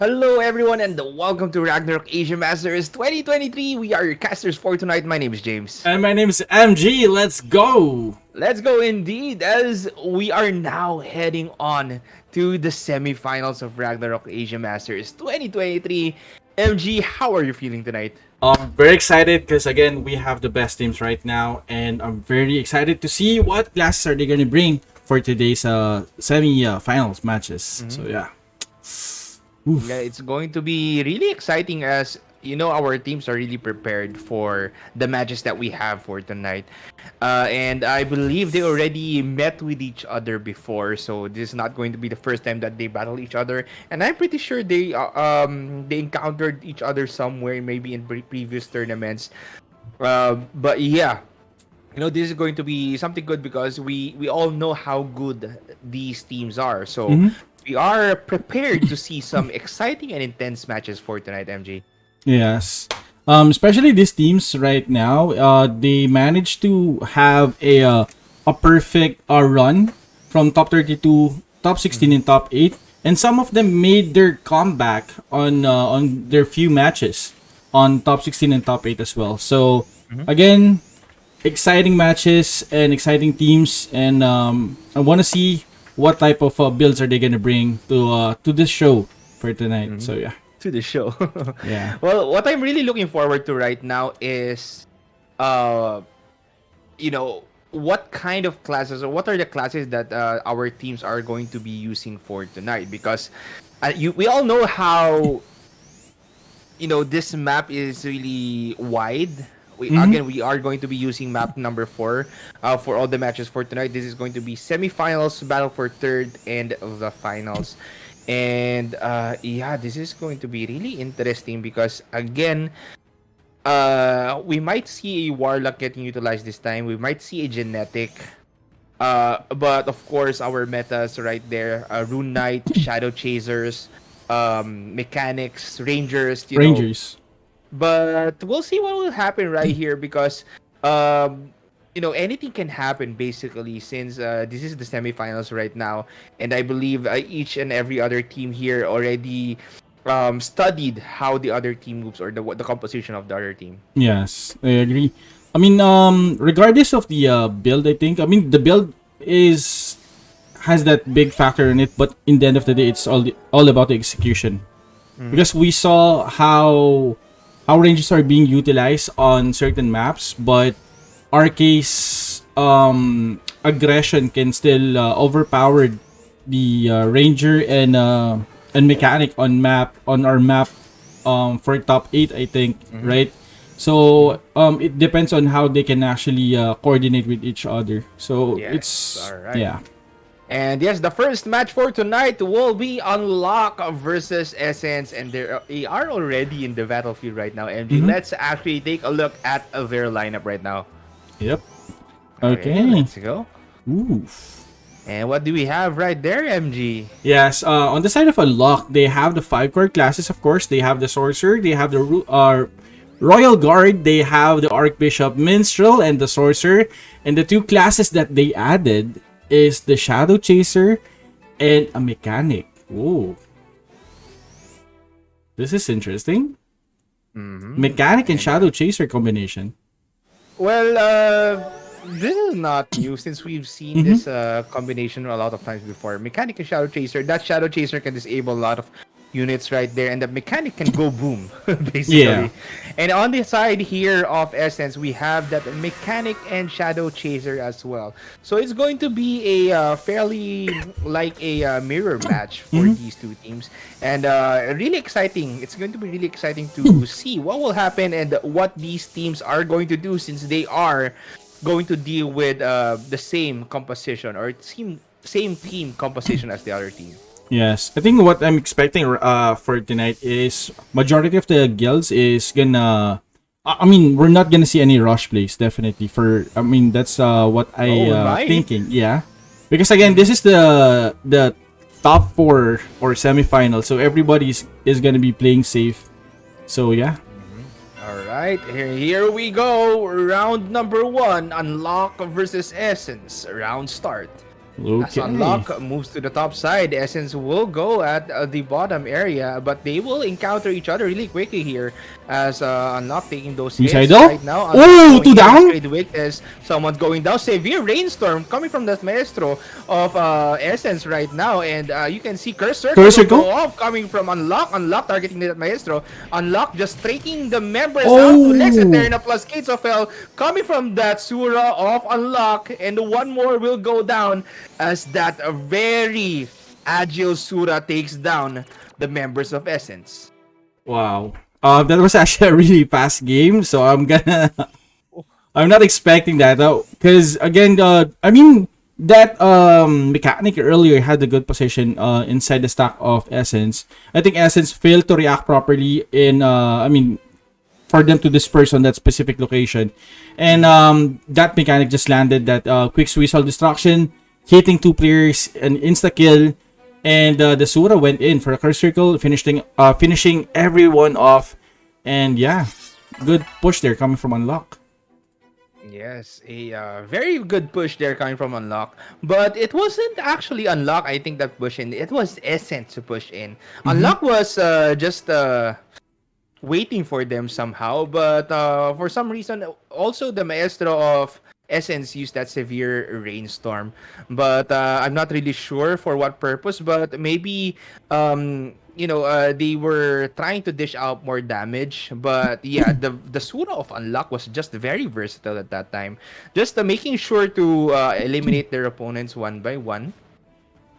Hello everyone and welcome to Ragnarok Asia Masters 2023. We are your casters for tonight. My name is James. And my name is MG. Let's go. Let's go indeed as we are now heading on to the semifinals of Ragnarok Asia Masters 2023. MG, how are you feeling tonight? I'm very excited because again we have the best teams right now, and I'm very excited to see what classes are they gonna bring for today's semi finals matches. So yeah. Yeah, it's going to be really exciting as you know our teams are really prepared for the matches that we have for tonight. And I believe they already met with each other before, so this is not going to be the first time that they battle each other. And I'm pretty sure they encountered each other somewhere, maybe in previous tournaments. But yeah, this is going to be something good because we all know how good these teams are. So hmm we are prepared to see some exciting and intense matches for tonight, MG. Yes. Especially these teams right now, they managed to have a perfect run from top 32, top 16, Mm-hmm. and top 8, and some of them made their comeback on their few matches on top 16 and top 8 as well. So Mm-hmm. again, exciting matches and exciting teams, and I want to see what type of builds are they gonna bring to this show for tonight. Mm-hmm. So yeah, To the show. yeah. Well, what I'm really looking forward to right now is uh what kind of classes or what are the classes that our teams are going to be using for tonight because we all know how this map is really wide. hmm We are going to be using map number 4 for all the matches for tonight. This is going to be semifinals, battle for third, and the finals. And yeah, this is going to be really interesting because again, we might see a warlock getting utilized this time. We might see a genetic. But of course, our metas right there: Rune Knight, Shadow Chasers, mechanics, Rangers. Rangers. But we'll see what will happen right here because anything can happen basically since this is the semifinals right now, and I believe each and every other team here already studied how the other team moves or the composition of the other team. Yes, I agree. I mean, regardless of the build, I mean the build is has that big factor in it, but in the end of the day, it's all about the execution. Mm-hmm. Because we saw how ranges are being utilized on certain maps, but RK's aggression can still overpower the ranger and mechanic on our map for top 8, I think, Mm-hmm. right? So it depends on how they can actually coordinate with each other. So Yes. it's All right. yeah. And yes, the first match for tonight will be Unlock versus Essence, and they are already in the battlefield right now. MG, Mm-hmm. let's actually take a look at their lineup right now. Yep. Okay, Okay. let's go. Oof. And what do we have right there, MG? Yes, on the side of Unlock, they have the 5 core classes, of course. They have the Sorcerer, they have the Royal Guard, they have the Archbishop Minstrel, and the Sorcerer. And the 2 classes that they added is the Shadow Chaser and a Mechanic. Ooh, this is interesting. Mm-hmm. Mechanic and And Shadow Chaser combination. well, this is not new since we've seen Mm-hmm. this combination a lot of times before. Mechanic and Shadow Chaser. That Shadow Chaser can disable a lot of units right there, and the mechanic can go boom, Yeah. basically. And on the side here of Essence, we have that mechanic and Shadow Chaser as well. So it's going to be a fairly like a mirror match for Mm-hmm. these two teams, and really exciting. It's going to be really exciting to see what will happen and what these teams are going to do since they are going to deal with the same composition or same team composition as the other team. Yes, I think what I'm expecting for tonight is majority of the guilds is gonna. I mean, we're not gonna see any rush plays definitely. I mean, that's what I Oh, we might. thinking. Yeah, because again, this is the top 4 or semifinal, so everybody is gonna be playing safe. So yeah. All right, here we go. Round number 1, Unlock versus Essence. Round start. As Okay. Unlock moves to the top side, Essence will go at the bottom area, but they will encounter each other really quickly here. As Unlock taking those hits Suicidal? right now, Unlock Oh, going two in with down? straight weakness. Someone's going down. Severe rainstorm coming from the Maestro of Essence right now, and you can see Curse Circle Curse will go circle? off coming from Unlock. Unlock targeting the Maestro. Unlock just taking the members out to Lex Oh! Eterna plus Gates of Hell coming from that Sura of Unlock, and one more will go down as that very agile Sura takes down the members of Essence. Wow. That was actually a really fast game, so I'm not expecting that though, because again, I mean that mechanic earlier had a good position inside the stack of Essence. I think Essence failed to react properly in I mean for them to disperse on that specific location, and that mechanic just landed that quick suicidal destruction, hitting two players, an insta kill, and the Sura went in for a curse circle, finishing everyone off, and yeah, good push there coming from Unlock. Yes, a very good push there coming from Unlock. But it wasn't actually Unlock, I think, that pushed in. It was Essence to push in. Mm-hmm. Unlock was just waiting for them somehow. But for some reason, also the Maestro of Essence used that severe rainstorm. But I'm not really sure for what purpose. But maybe, they were trying to dish out more damage. But yeah, the Sura of Unlock was just very versatile at that time. Just making sure to eliminate their opponents one by one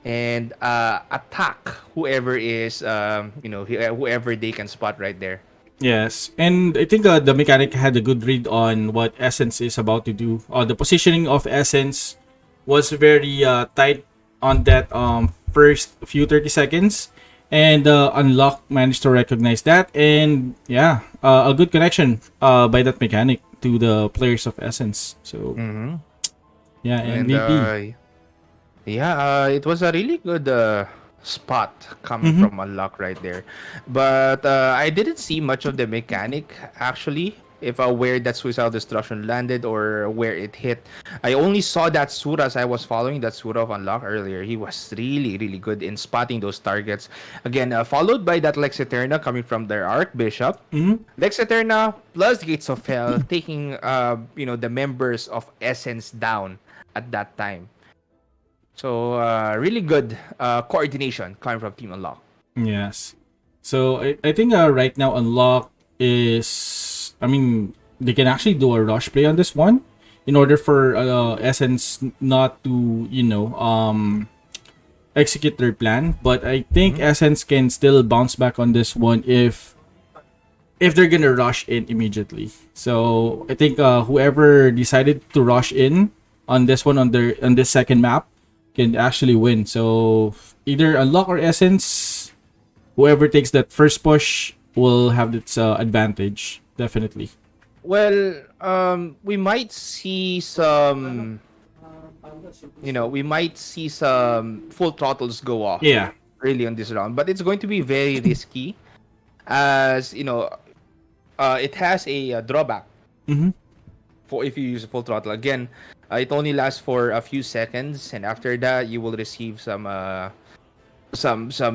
and attack whoever is whoever they can spot right there. Yes, and I think the mechanic had a good read on what Essence is about to do. The positioning of Essence was very tight on that first few 30 seconds, and Unlock managed to recognize that, and yeah, a good connection by that mechanic to the players of Essence. So Mm-hmm. yeah, And MVP. yeah, it was a really good spot coming Mm-hmm. from Unlock right there. But I didn't see much of the mechanic actually. If where that suicidal destruction landed or where it hit, I only saw that Sura as I was following that Sura of Unlock earlier. He was really, really good in spotting those targets. Again, followed by that Lex Eterna coming from their Archbishop. Mm-hmm. Lex Eterna plus Gates of Hell taking the members of Essence down at that time. So really good coordination coming from Team Unlock. Yes. So I think right now Unlock is, I mean, they can actually do a rush play on this one in order for Essence not to execute their plan. But I think Mm-hmm. Essence can still bounce back on this one if they're gonna rush in immediately. So I think whoever decided to rush in on this one on this second map can actually win. So either Unlock or Essence, whoever takes that first push will have its advantage. Definitely. Well, we might see some, we might see some full throttles go off Yeah. early on this round, but it's going to be very risky, as it has a, drawback Mm-hmm. for if you use a full throttle. Again, it only lasts for a few seconds, and after that, you will receive some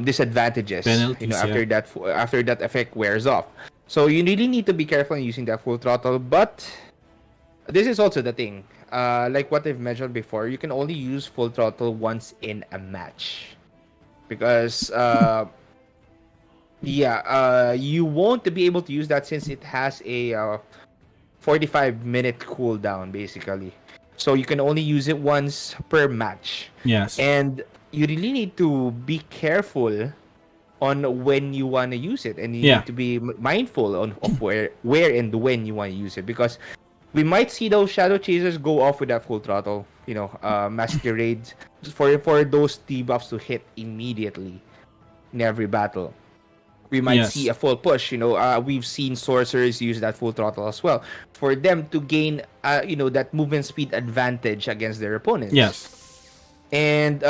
disadvantages. Penalties. Yeah. After that effect wears off. So you really need to be careful in using that full throttle. But this is also the thing. Like what I've mentioned before, you can only use full throttle once in a match, because you won't be able to use that since it has a 45-minute cooldown basically. So you can only use it once per match. Yes. And you really need to be careful on when you want to use it, and you Yeah. need to be mindful of where and when you want to use it, because we might see those shadow chasers go off with that full throttle, masquerades for those debuffs to hit immediately in every battle. We might see Yes. a full push. We've seen sorcerers use that full throttle as well for them to gain, that movement speed advantage against their opponents. Yes. And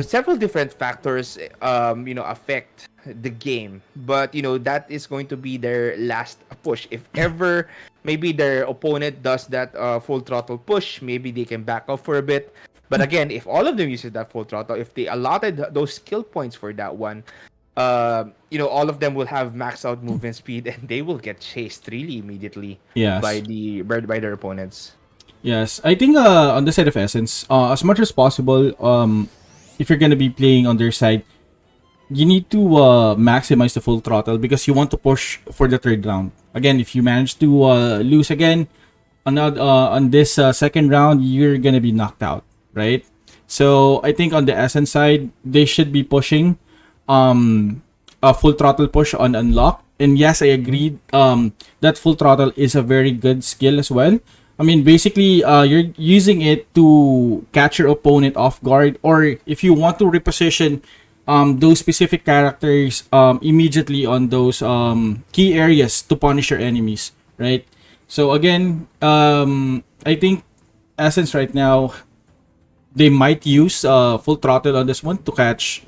several different factors, affect the game. But that is going to be their last push. If ever, maybe their opponent does that full throttle push, maybe they can back off for a bit. But again, if all of them uses that full throttle, if they allotted those skill points for that one, all of them will have maxed out movement speed, and they will get chased really immediately by Yes. by their opponents. Yes. I think on the side of Essence, as much as possible, if you're gonna be playing on their side, you need to maximize the full throttle because you want to push for the third round. Again, if you manage to lose again on this second round, you're gonna be knocked out, right? So I think on the Essence side, they should be pushing a full throttle push on unlock. And yes, I agreed. That full throttle is a very good skill as well. I mean, basically, you're using it to catch your opponent off guard, or if you want to reposition those specific characters immediately on those key areas to punish your enemies, right? So again, I think Essence right now they might use full throttle on this one to catch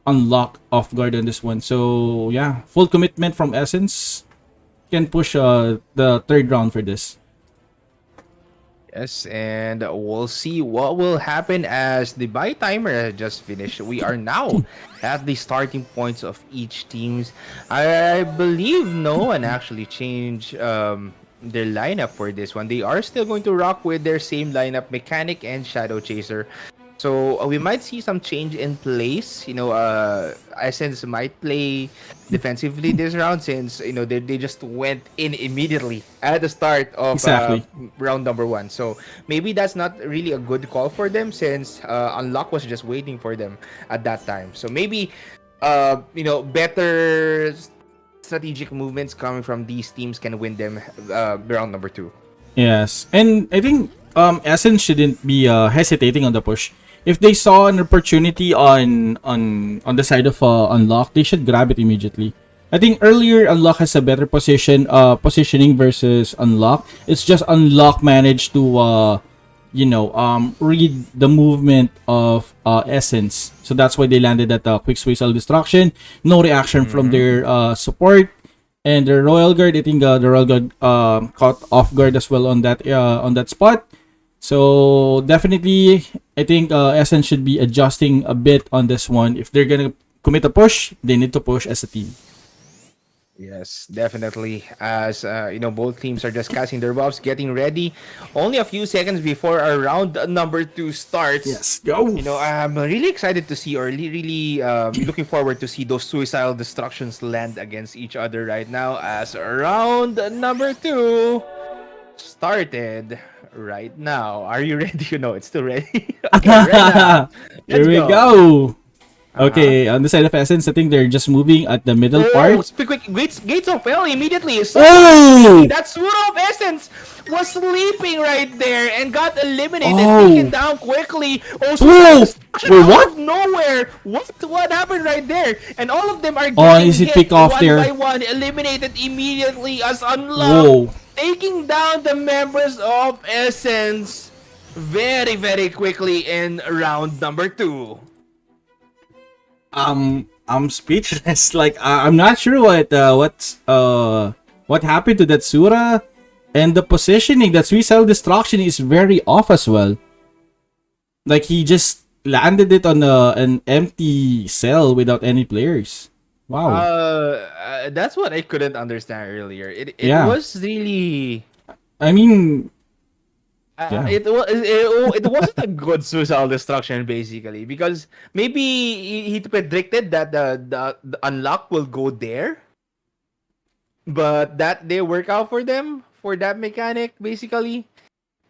unlock off guard on this one. So yeah, full commitment from Essence can push the third round for this. Yes, and we'll see what will happen as the buy timer has just finished. We are now at the starting points of each teams. I believe no one actually changed their lineup for this one. They are still going to rock with their same lineup, Mechanic and Shadow Chaser. So we might see some change in place. Essence might play defensively this round since they just went in immediately at the start of Exactly. round number one. So maybe that's not really a good call for them since Unlock was just waiting for them at that time. So maybe better strategic movements coming from these teams can win them round number two. Yes, and I think Essence shouldn't be hesitating on the push. If they saw an opportunity on the side of Unlock, they should grab it immediately. I think earlier Unlock has a better positioning versus Unlock. It's just Unlock managed to read the movement of Essence, so that's why they landed at quick Suicidal Destruction. No reaction from their support. And the Royal Guard, I think the Royal Guard caught off guard as well on that spot. So definitely, I think Essence should be adjusting a bit on this one. If they're gonna commit a push, they need to push as a team. Yes, definitely. As both teams are just casting their buffs, getting ready. Only a few seconds before our round number two starts. Yes, go. I'm really excited to see, or really looking forward to see those suicidal destructions land against each other right now. As round number two started right now. Are you ready? It's still ready. Okay, right now. Here Let's we go. go. Uh-huh. Okay, on the side of Essence, I think they're just moving at the middle Oh, part. quick, gates of hell immediately. Oh! That Sword of Essence was sleeping right there and got eliminated, taken Oh! down quickly. Oh, Suicide Oh! Destruction Wait, out what? of nowhere. What happened right there? And all of them are Oh, getting is it hit pick off one by there? one, eliminated immediately as Unlocked, Whoa. taking down the members of Essence very, very quickly in round number two. I'm speechless. Like I'm not sure what happened to that Sura, and the positioning. That Suicidal Destruction is very off as well. Like he just landed it on an empty cell without any players. Wow. That's what I couldn't understand earlier. It Yeah. was really I mean, yeah. it wasn't a good suicidal destruction basically because maybe he predicted that the unlock will go there, but that they work out for them for that mechanic basically.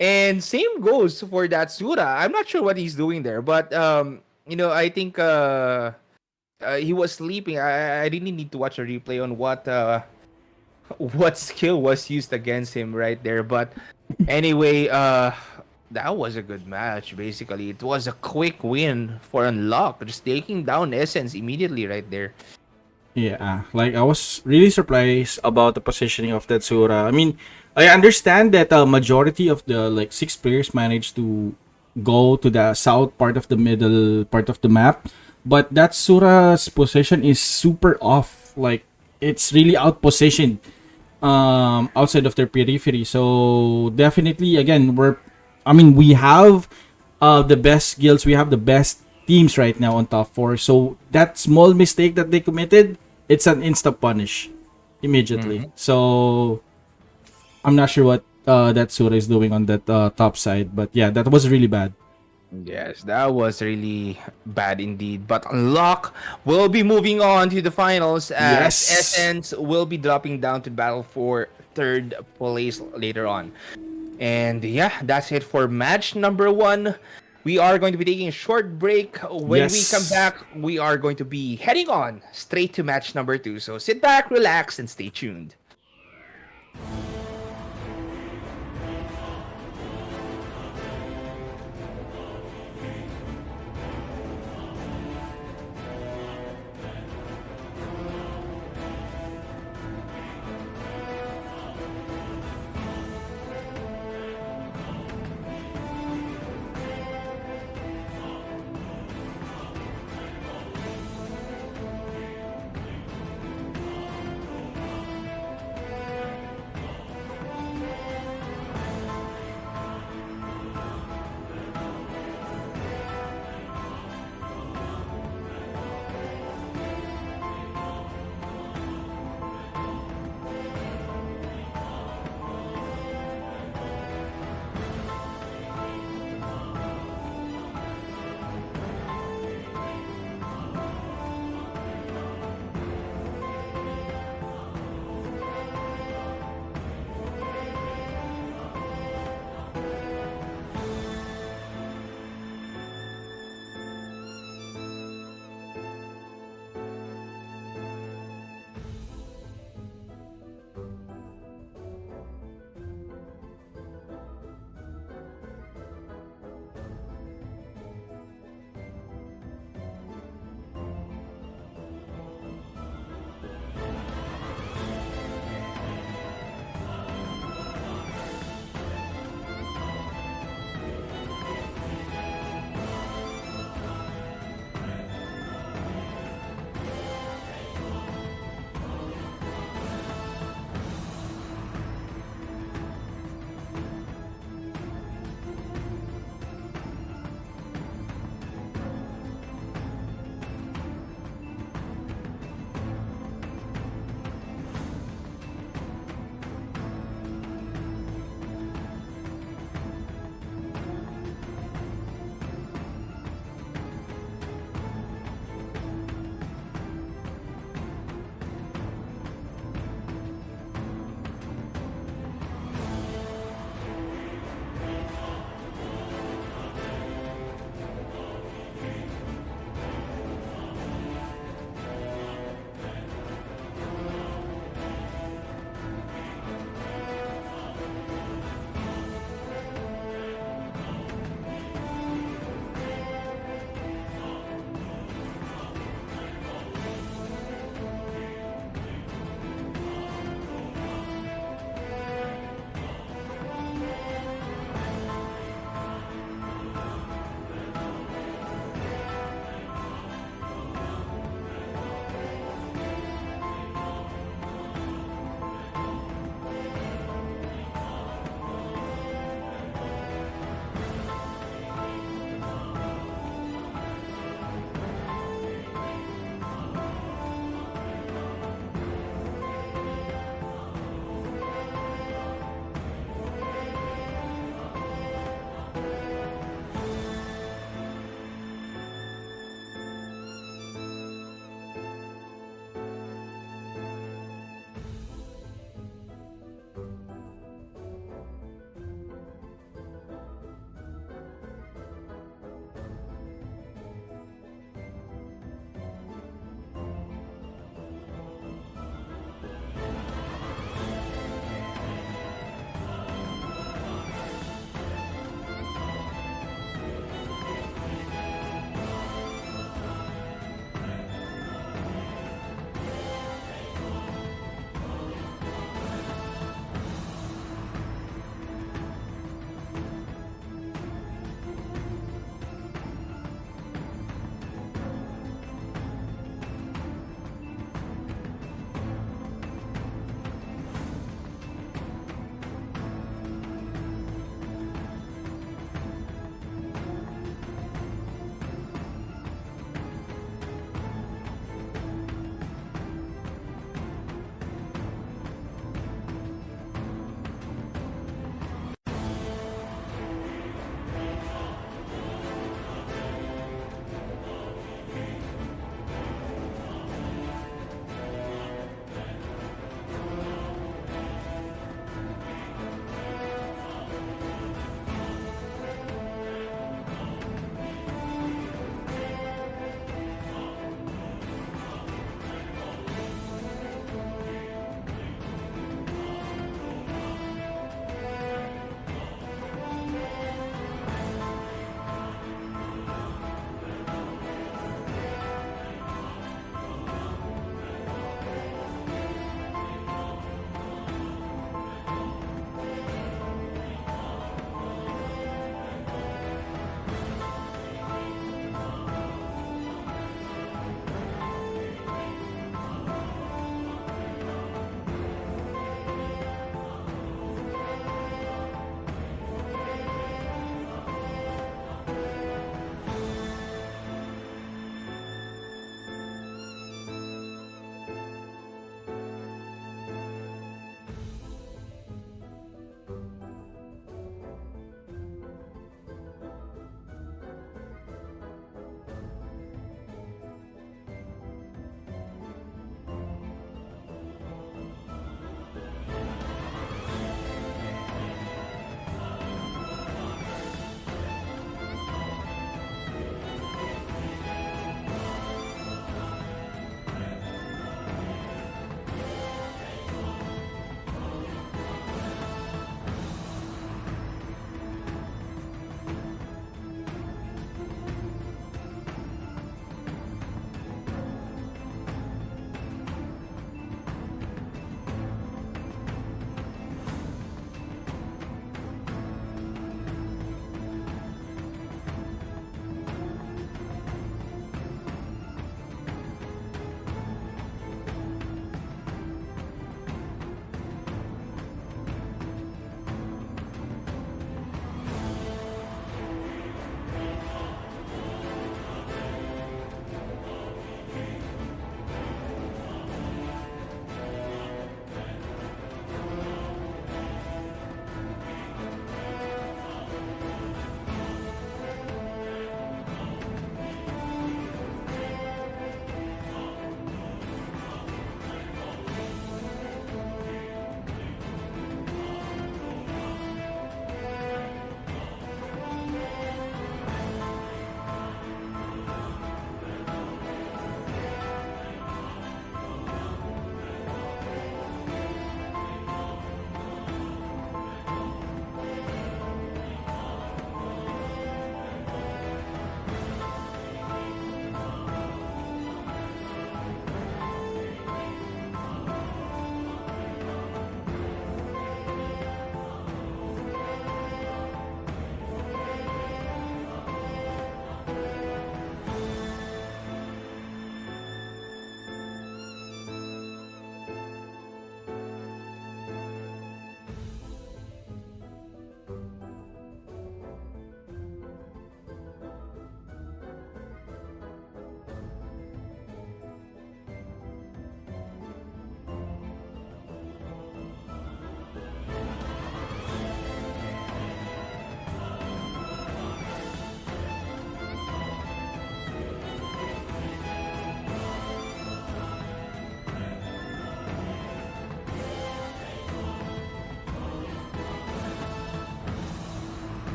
And same goes for that Sura. I'm not sure what he's doing there, but I think he was sleeping. I really need to watch a replay on what skill was used against him right there. But anyway, that was a good match. Basically, it was a quick win for Unlock, just taking down Essence immediately right there. Yeah, like I was really surprised about the positioning of that Sura. I mean, I understand that a majority of the like 6 players managed to go to the south part of the middle part of the map, but that Sura's position is super off. Like it's really out positioned outside of their periphery. So definitely again we have the best guilds. We have the best teams right now on top four. So that small mistake that they committed, it's an insta punish immediately. So I'm not sure what that Sura is doing on that top side, but yeah, that was really bad. Yes, that was really bad indeed. But Unlock will be moving on to the finals as Yes. Essence will be dropping down to battle for third place later on. And yeah, that's it for match number one. We are going to be taking a short break. When we come Yes. back, we are going to be heading on straight to match number two. So sit back, relax, and stay tuned.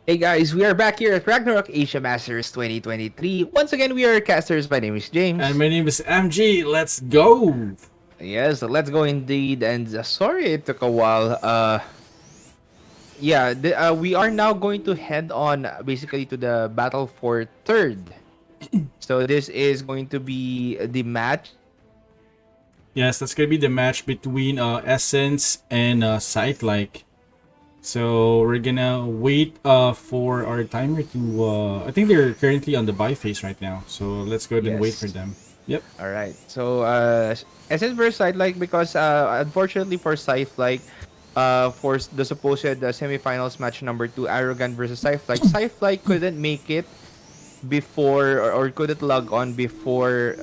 Hey guys, we are back here at Ragnarok Asia Masters 2023. Once again, we are casters. My name is And James. my name is MG. Let's go. Yes, let's go indeed. And sorry it took a while. Yeah, we are now going to head on basically to the battle for third. So this is going to be the match Yes, that's gonna be the match between Essence and Sight Like. So we're gonna wait for our timer to. I think they're currently on the buy phase right now. So let's go ahead and wait for Yes. them. Yep. All right. So SS versus Scythe like because unfortunately for Scythe like for the supposed semifinals match number 2 Arrogant versus Scythe like couldn't make it before or couldn't log on before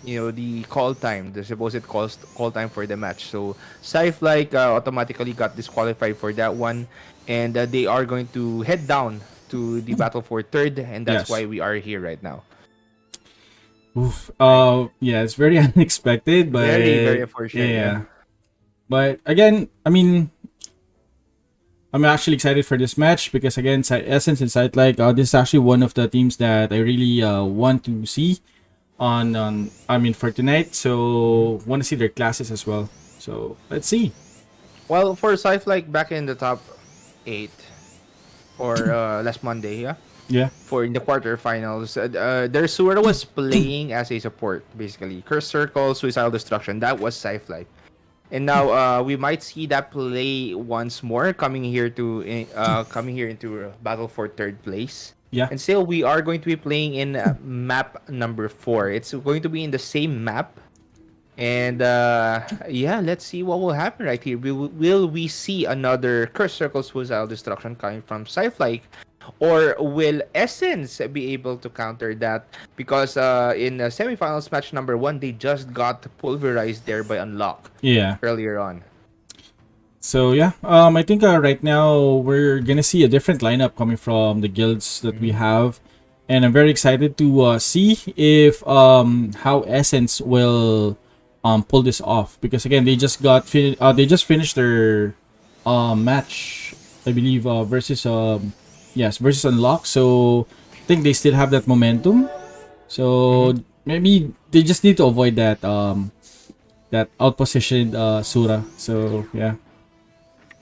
the call time, the supposed call time for the match. So Scythe like automatically got disqualified for that one, and they are going to head down to the battle for third, and that's Yes. why we are here right now. Oof. Right. Yeah, it's very unexpected, but Very, very unfortunate. Yeah. yeah. But again, I mean, I'm actually excited for this match because again, Essence and Sight Like, this is actually one of the teams that I really want to see on I mean for tonight. So want to see their classes as well. So let's see. Well, for Scythe like back in the top eight or last Monday, yeah. Yeah. For in the quarterfinals, their Sura was playing as a support, basically. Curse Circle, Suicidal Destruction, that was Scythe Life. And now we might see that play once more, coming here into battle for third place. Yeah. And still, we are going to be playing in map number 4. It's going to be in the same map. And yeah, let's see what will happen right here. Will we see another Curse Circle Suicidal Destruction coming from Sci-Fi? Or will Essence be able to counter that? Because in semifinals match number 1, they just got pulverized there by Unlock Yeah. earlier on. So yeah, I think right now we're gonna see a different lineup coming from the guilds that we Mhm. have, and I'm very excited to see if how Essence will pull this off because again they just finished their match, I believe, versus yes, versus Unlock. So I think they still have that momentum. Mhm. So maybe they just need to avoid that outpositioned Sura. So yeah.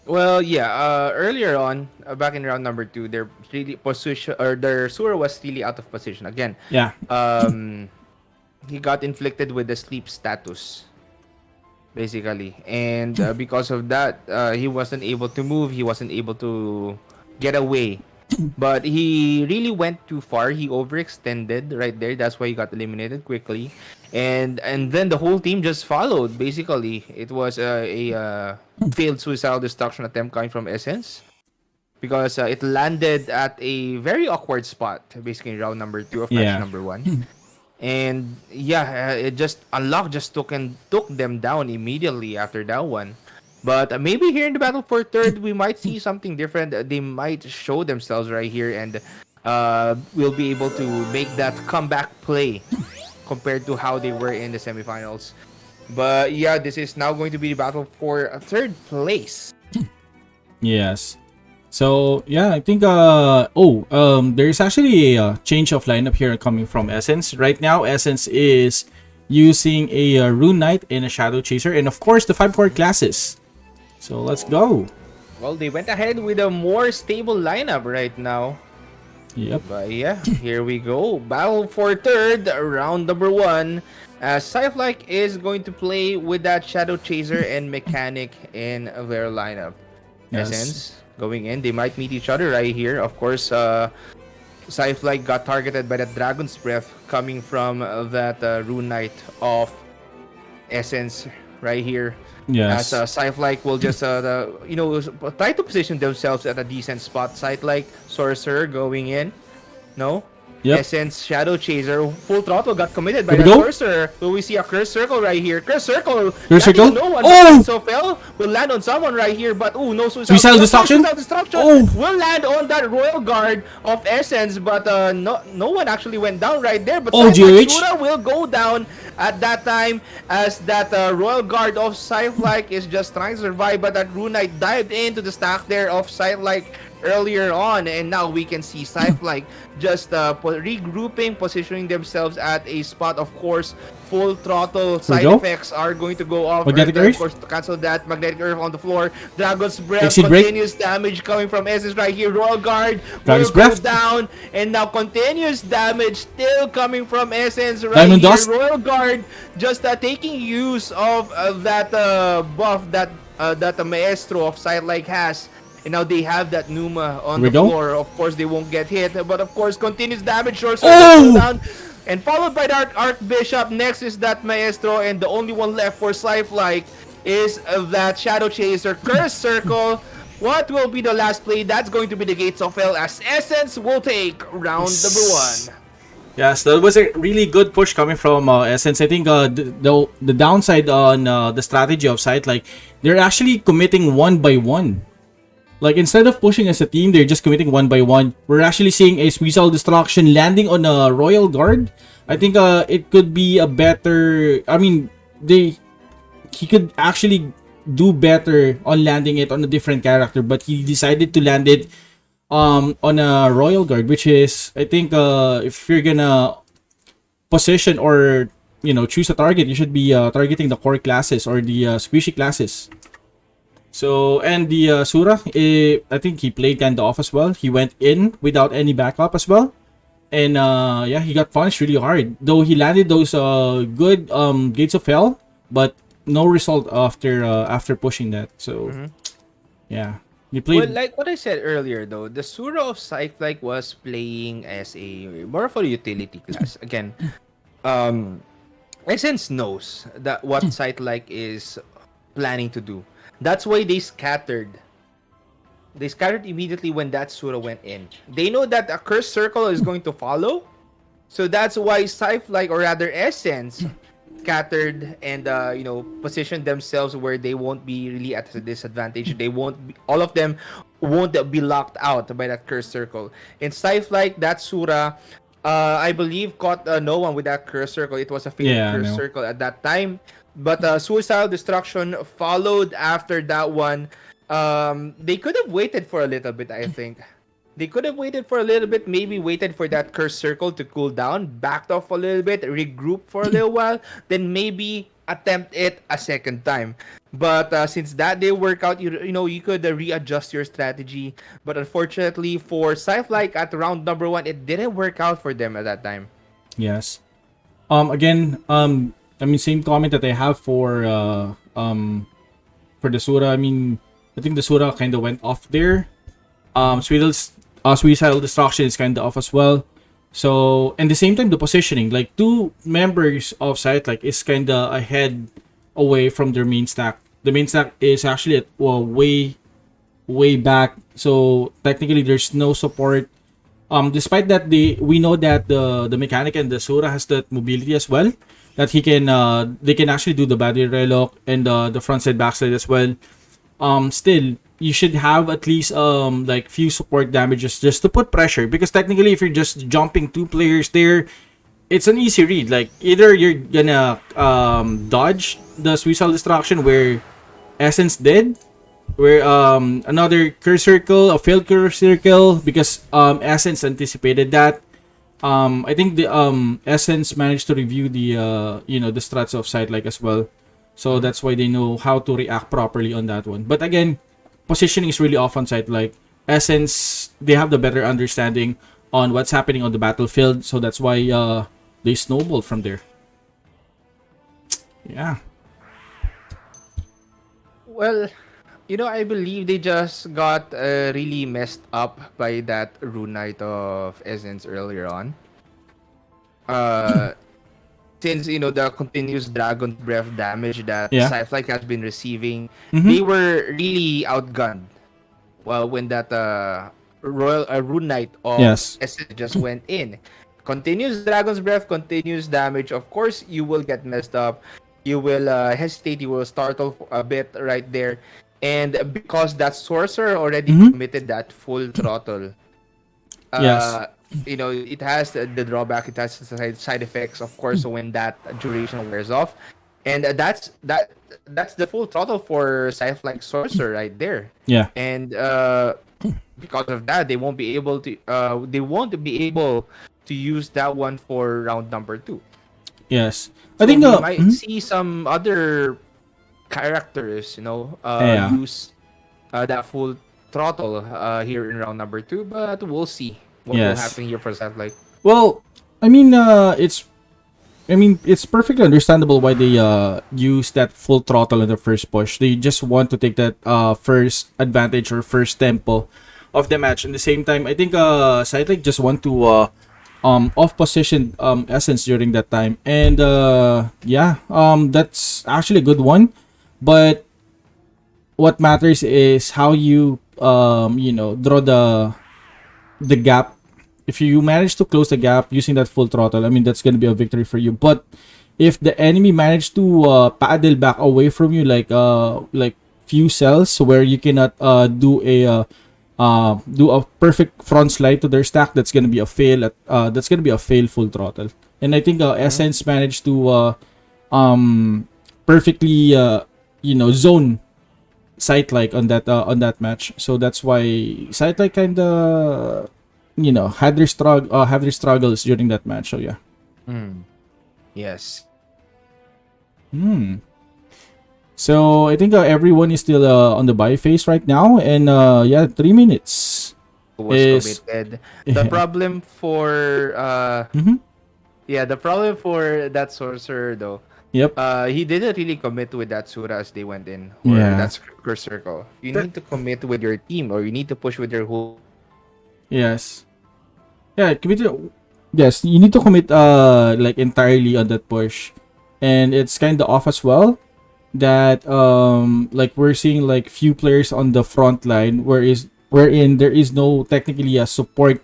Well, yeah. Earlier on, back in round number 2, their really position or their Sura was really out of position again. Yeah. Um, he got inflicted with the sleep status, basically, and because of that, he wasn't able to move. He wasn't able to get away. But he really went too far. He overextended right there. That's why he got eliminated quickly, and then the whole team just followed. Basically, it was a failed suicidal destruction attempt coming from Essence because it landed at a very awkward spot. Basically, in round number 2 of match Yeah. number 1, and yeah, it just Unlock just took them down immediately after that one. But maybe here in the battle for third, we might see something different. They might show themselves right here, and we'll be able to make that comeback play compared to how they were in the semifinals. But yeah, this is now going to be the battle for third place. Yes. So yeah, I think there's actually a change of lineup here coming from Essence. Right now, Essence is using a Rune Knight and a Shadow Chaser, and of course the 5 core classes. So let's go. Well, they went ahead with a more stable lineup right now. Yep. But yeah, here we go. Battle for third, round number 1. Scythe is going to play with that Shadow Chaser and Mechanic in their lineup. Yes. Essence going in. They might meet each other right here. Of course, Scythe got targeted by that Dragon's Breath coming from that Rune Knight of Essence right here. As Yes. Scythe will just try to position themselves at a decent spot. Scythe Sorcerer going in. No? Yep. Essence, Shadow Chaser, Full Throttle got committed by Here we the go. Sorcerer. Will we see a Curse Circle right here? Curse Circle! Curse landing Circle. on no one. Oh! So fell will land on someone right here, but no Suicidal Destruction? Suicidal Destruction Oh! will land on that Royal Guard of Essence, but no one actually went down right there. But Oh, Sci-Fi GH? Sura will go down at that time as that Royal Guard of Scythe is just trying to survive, but that Rune Knight dived into the stack there of Scythe earlier on, and now we can see Cypher just regrouping, positioning themselves at a spot. Of course, full throttle Here we side go. effects are going to go off right Magnetic there. Of Earth. course, to cancel that, magnetic earth on the floor. Dragon's breath, Exceed Break. continuous damage coming from Essence right here. Royal Guard will Dragon's go Breath. down, and now continuous damage still coming from Essence right Diamond here. Dust. Royal Guard just taking use of that buff that the Maestro of Sidelike has. And now they have that Numa on Here we the go. floor. Of course, they won't get hit, but of course, continuous damage. Short circle Oh! cooldown. And followed by the Archbishop. Next is that Maestro. And the only one left for Sidelike is that Shadow Chaser. Curse Circle. What will be the last play? That's going to be the Gates of Hell as Essence will take round number one. Yes, that was a really good push coming from Essence. I think the downside on the strategy of Sight, like they're actually committing one by one. Like instead of pushing as a team, they're just committing one by one. We're actually seeing a Squeezal Destruction landing on a Royal Guard. I think it could be a better. I mean, he could actually do better on landing it on a different character, but he decided to land it on a Royal Guard, which is, I think, if you're gonna position or choose a target, you should be targeting the core classes or the squishy classes. So, and the Sura, I think he played kind of off as well. He went in without any backup as well. And yeah, he got punished really hard. Though he landed those good Gates of Hell, but no result after pushing that. So, yeah. He played... Well, like what I said earlier, though, the Sura of Cyclike was playing as a more of a utility class. Again, Essence knows that what Cyclike is planning to do. That's why they scattered. They scattered immediately when that Sura went in. They know that a Cursed Circle is going to follow. So that's why Cyclike, or rather Essence, scattered and positioned themselves where they won't be really at a disadvantage. They won't be, all of them won't be locked out by that Cursed Circle. In Cypher, that Sura, I believe, caught no one with that Cursed Circle. It was a failed Cursed Circle at that time. But Suicidal Destruction followed after that one. They could have waited for a little bit, I think. They could have waited for a little bit, maybe waited for that Cursed Circle to cool down, backed off a little bit, regroup for a little while, then maybe attempt it a second time. But since that didn't work out, you could readjust your strategy. But unfortunately for Cypher at round number one, it didn't work out for them at that time. Yes. Again, I mean, same comment that I have for the Sura. I mean, I think the Sura kind of went off there. Suicidal Destruction is kind of off as well. So, and the same time, the positioning, like two members of Sight, like, is kind of ahead away from their main stack. The main stack is actually at way back. So technically, there's no support. Despite that, we know that the mechanic and the Sura has that mobility as well. That they can actually do the battery relock and the front side backside as well. Still, you should have at least like few support damages just to put pressure, because technically if you're just jumping two players there, it's an easy read. Like either you're gonna dodge the Suicidal Destruction where Essence did, where another Curse Circle, a failed Curse Circle, because Essence anticipated that. I think the Essence managed to review the the strats of Sightlike as well. So that's why they know how to react properly on that one. But again, positioning is really off on Sightlike. Essence, they have the better understanding on what's happening on the battlefield, so that's why they snowballed from there. Yeah. Well, I believe they just got really messed up by that Rune Knight of Essence earlier on. Uh, since the continuous Dragon's Breath damage that Yeah. Cypher has been receiving, Mm-hmm. they were really outgunned. Well, when that Royal Rune Knight of Yes. Essence just went in, continuous Dragon's Breath, continuous damage. Of course, you will get messed up. You will hesitate. You will startle a bit right there. And because that sorcerer already committed that full throttle, Yes. it has the drawback. It has the side effects, of course, when that duration wears off, and that's the full throttle for Scythe like sorcerer right there. Yeah. And because of that, they won't be able to use that one for round number two. Yes. I So think we might see some other characters, yeah. use that full throttle here in round number two, but we'll see what will Yes. happen here for Seth. Like, Well, I mean, it's perfectly understandable why they use that full throttle in the first push. They just want to take that first advantage or first tempo of the match. At the same time, I think Cyclic just want to off position Essence during that time, and yeah, that's actually a good one. But what matters is how you draw the gap. If you manage to close the gap using that full throttle, I mean that's gonna be a victory for you. But if the enemy managed to paddle back away from you like few cells where you cannot do a perfect front slide to their stack, that's gonna be a fail at that's gonna be a fail full throttle. And I think mhm. Essence managed to perfectly zone Sight like on that match. So that's why Sight like kind of had their struggles during that match. So yeah. Mm. Yes, Hmm. So I think everyone is still on the buy phase right now, and yeah, 3 minutes was is committed. The yeah. problem for Mm-hmm. yeah, the problem for that sorcerer though, Yep. he didn't really commit with that Sura as they went in, or Yeah. that's Curse Circle. You That, need to commit with your team, or you need to push with your whole yes. Yeah. Yes, you need to commit like entirely on that push, and it's kind of off as well. That like we're seeing like few players on the front line wherein there is no technically a support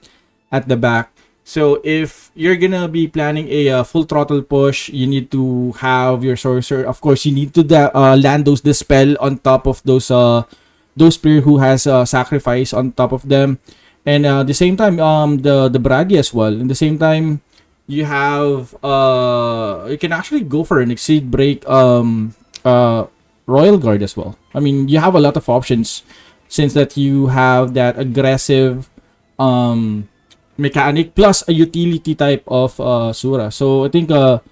at the back. So if you're gonna be planning a full throttle push, you need to have your sorcerer. Of course, you need to land those dispel on top of those player who has sacrifice on top of them, and at the same time the Bragi as well. At the same time, you can actually go for an exceed break uh Royal Guard as well. I mean, you have a lot of options since that you have that aggressive um mechanic plus a utility type of Sura. So I think the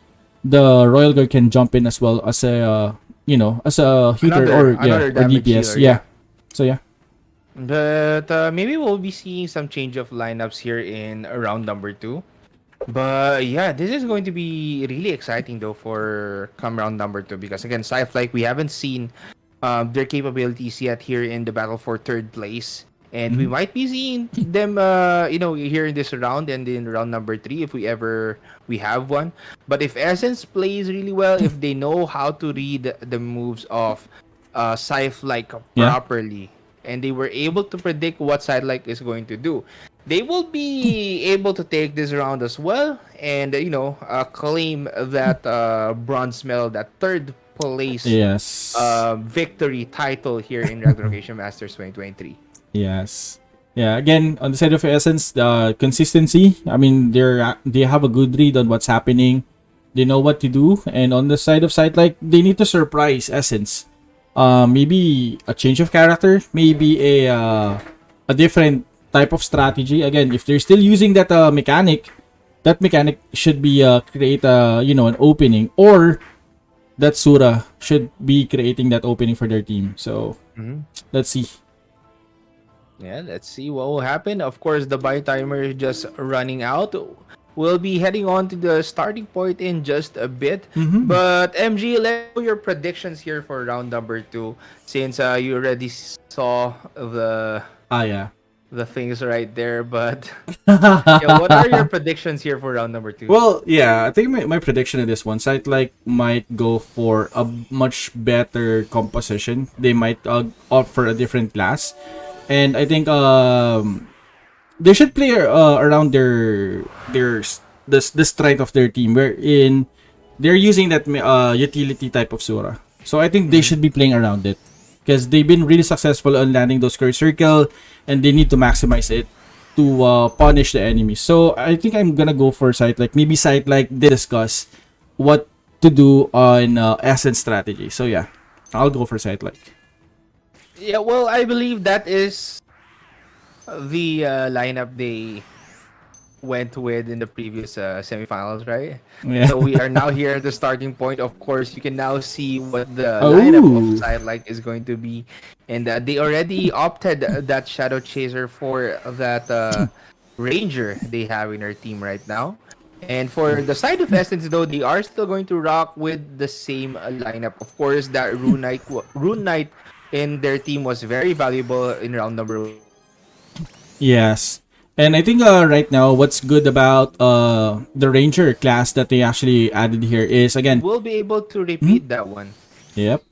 Royal Guard can jump in as well as a as a heater or another or damage DPS. healer. Yeah, Yeah. So yeah. but maybe we'll be seeing some change of lineups here in round number two. But yeah, this is going to be really exciting though for come round number two, because again, Sci-Like, we haven't seen their capabilities yet here in the battle for third place, and we Mhm. might be seeing them here in this round and in round number three if we have one. But if Essence plays really well, if they know how to read the moves of Sci-Like Yeah. properly, and they were able to predict what Sci-Like is going to do, they will be able to take this round as well, and claim that bronze medal, that third place Yes. victory title here in Ragnarok Masters 2023. Yes. Yeah, again, on the side of Essence, the consistency. I mean, they have a good read on what's happening. They know what to do, and on the side of Sight, like they need to surprise Essence. Maybe a change of character, maybe a different type of strategy. Again, if they're still using that mechanic should be create an opening, or that Sura should be creating that opening for their team. So Mhm. let's see. Yeah, let's see what will happen. Of course, the buy timer is just running out. We'll be heading on to the starting point in just a bit. Mm-hmm. But MG, let's know your predictions here for round number two, since you already saw Ah, yeah. the things right there. But yeah, what are your predictions here for round number two? Well, yeah, I think my prediction in this one side like might go for a much better composition. They might opt for a different class, and I think they should play around the strength of their team, wherein they're using that utility type of Sura. So I think they Mhm. should be playing around it because they've been really successful on landing those curse circle, and they need to maximize it to punish the enemy. So I think I'm gonna go for site like maybe site like discuss what to do on essence strategy. So yeah, I'll go for site like. Yeah, well, I believe that is the lineup they went with in the previous semifinals, right? Yeah. So we are now here at the starting point. Of course, you can now see what the lineup of Oh. Side Like is going to be, and they already opted that Shadow Chaser for that Ranger they have in their team right now. And for the side of Essence, though, they are still going to rock with the same lineup. Of course, that Rune Knight in their team was very valuable in round number one. Yes. And I think right now what's good about the Ranger class that they actually added here is again. We'll be able to Mhm. repeat that one. Yep.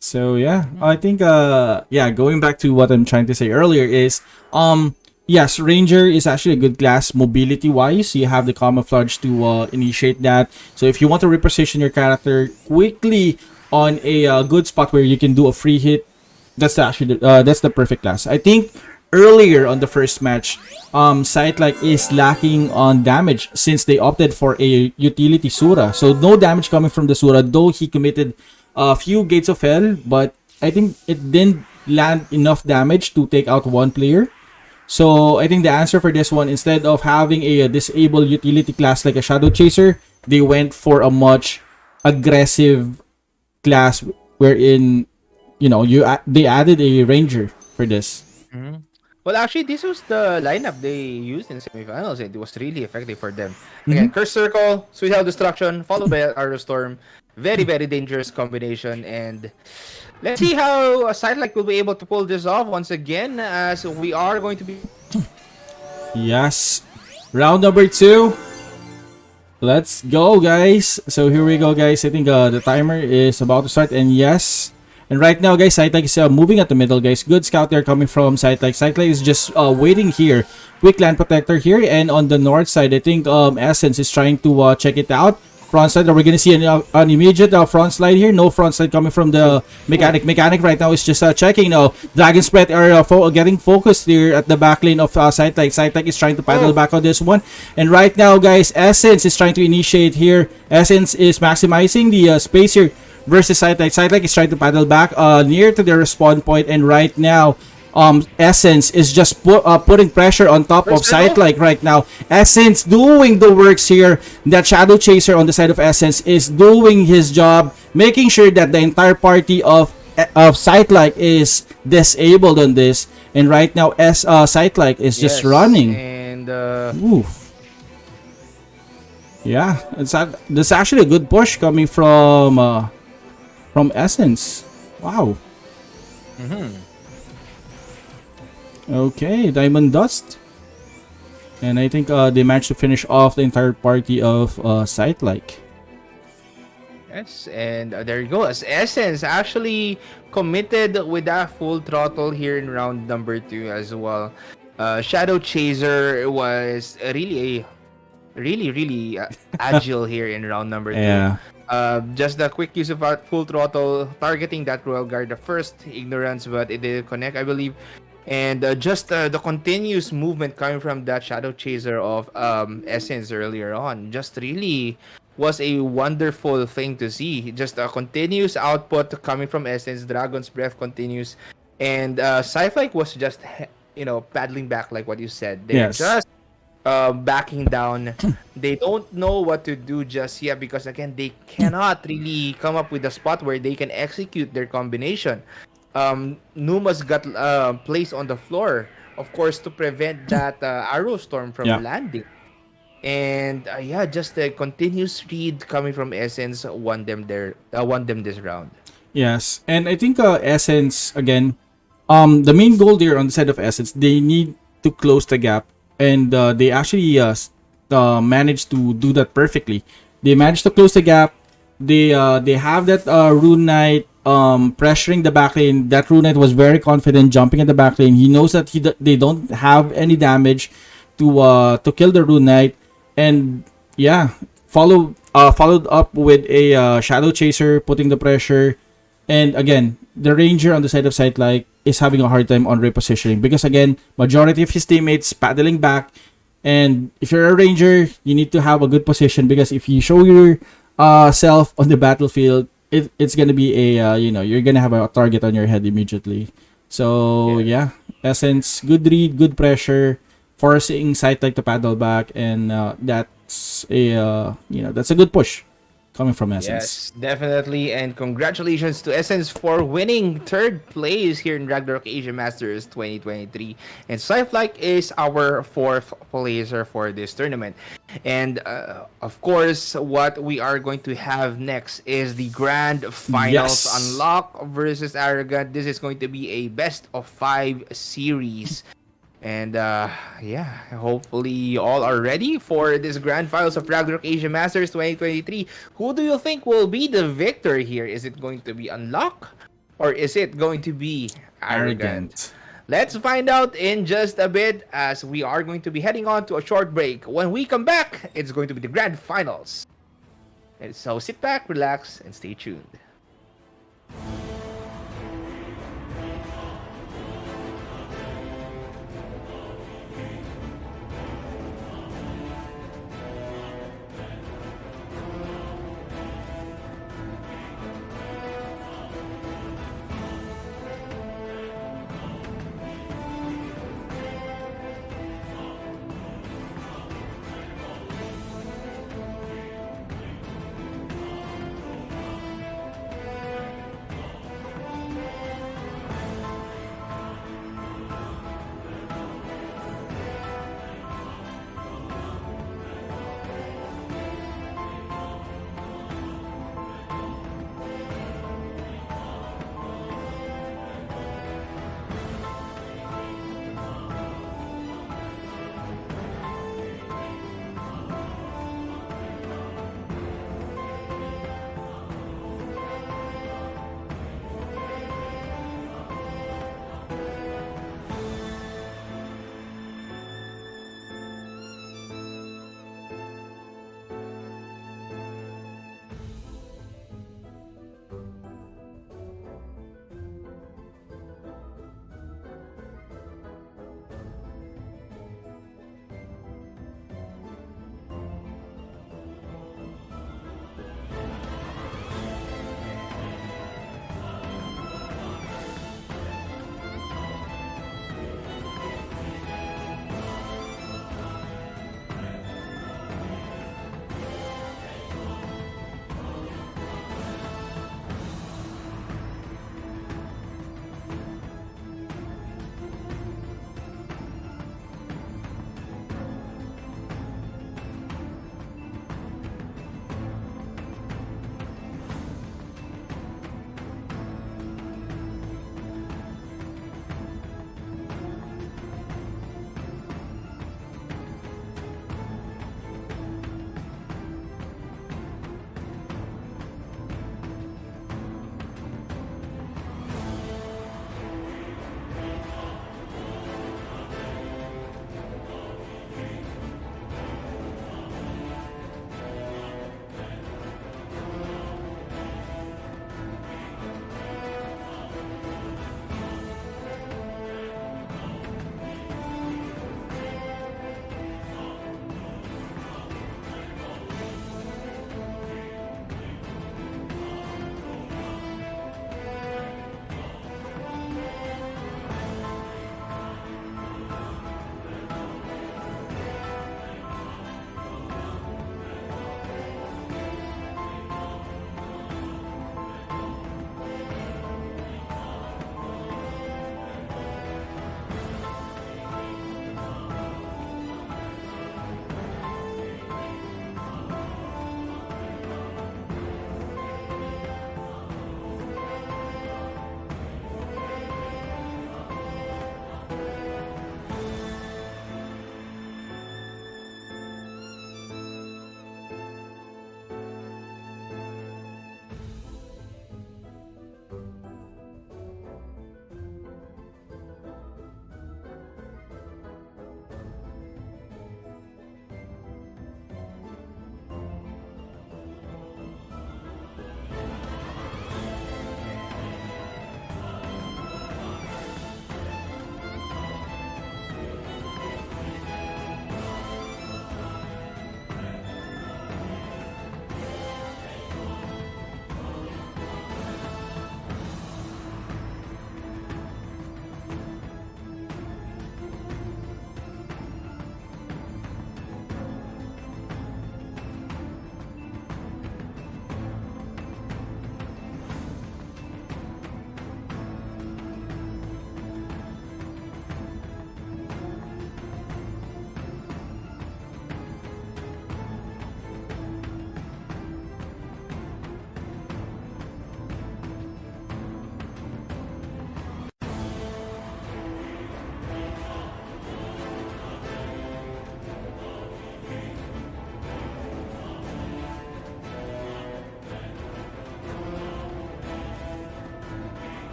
So yeah, Mhm. I think yeah, going back to what I'm trying to say earlier is yes, Ranger is actually a good class mobility wise. You have the camouflage to initiate that. So if you want to reposition your character quickly on a good spot where you can do a free hit, that's the perfect class. I think earlier on the first match, Sight like is lacking on damage since they opted for a utility Sura. So no damage coming from the Sura, though he committed a few Gates of Hell, but I think it didn't land enough damage to take out one player. So I think the answer for this one, instead of having a disabled utility class like a Shadow Chaser, they went for a much aggressive class wherein they added a Ranger for this. Mhm. Well, actually, this was the lineup they used in semifinals. It was really effective for them. Again, Mm-hmm. Curse Circle, Sweet Hell Destruction, followed by Arrow Storm. Very, very dangerous combination. And let's see how a side like will be able to pull this off once again, as we are going to be. Yes. Round number two. Let's go, guys. So here we go, guys. I think the timer is about to start. And yes. And right now, guys, Sightlike is moving at the middle, guys. Good scout there coming from Sightlike. Sightlike is just waiting here. Quick land protector here. And on the north side, I think Essence is trying to check it out. Front side, are we going to see an immediate front slide here? No front slide coming from the mechanic. Mechanic right now is just checking now. Dragon Spread are getting focused here at the back lane of Sightlike. Sightlike is trying to paddle back on this one. And right now, guys, Essence is trying to initiate here. Essence is maximizing the space here versus Sightlike. Sightlike is trying to paddle back near to the respawn point, and right now Essence is just putting pressure on top of First circle. Sightlike right now. Essence doing the works here. That Shadow Chaser on the side of Essence is doing his job, making sure that the entire party of Sightlike is disabled on this. And right now, Sightlike is just Yes, running. and Oof. Yeah, that's actually a good push coming from Essence. Wow. mhm. Okay, Diamond Dust. And I think they managed to finish off the entire party of Sightlike. Yes, and there you go. As Essence actually committed with that full throttle here in round number two as well. Shadow Chaser was really agile here in round number two. Yeah. Just the quick use of that full throttle, targeting that Royal Guard, the first ignorance, but it didn't connect, I believe. And just the continuous movement coming from that Shadow Chaser of Essence earlier on, just really was a wonderful thing to see. Just a continuous output coming from Essence. Dragon's Breath continues, and Sci-Fi was just paddling back like what you said. They're Yes. just backing down. They don't know what to do just yet because again they cannot really come up with a spot where they can execute their combination. Numa's got placed on the floor, of course, to prevent that arrow storm from Yeah. landing. And yeah, just the continuous read coming from Essence won them this round. Yes. And I think Essence again, the main goal there on the side of Essence, they need to close the gap, and they actually managed to do that perfectly. They managed to close the gap. They have that Rune Knight pressuring the back lane. That Rune Knight was very confident jumping in the back lane. He knows that they don't have any damage to kill the Rune Knight, and yeah, followed up with a Shadow Chaser putting the pressure. And again, the Ranger on the side of Sight like is having a hard time on repositioning because again, majority of his teammates paddling back. And if you're a Ranger, you need to have a good position because if you show your self on the battlefield, it's gonna be a you're gonna have a target on your head immediately. So Yeah. yeah, Essence, good read, good pressure, forcing Scythe to paddle back, and that's a good push coming from Essence. Yes, definitely. And congratulations to Essence for winning third place here in Ragnarok Asia Masters 2023. And Cyflike is our fourth placer for this tournament. And of course, what we are going to have next is the grand finals Yes, unlock versus Arrogant. This is going to be a best of five series. And yeah, hopefully you all are ready for this grand finals of Ragnarok Asia Masters 2023. Who do you think will be the victor here? Is it going to be Unlock or is it going to be Arrogant? arrogant. Let's find out in just a bit as we are going to be heading on to a short break. When we come back, it's going to be the grand finals. And so sit back, relax, and stay tuned.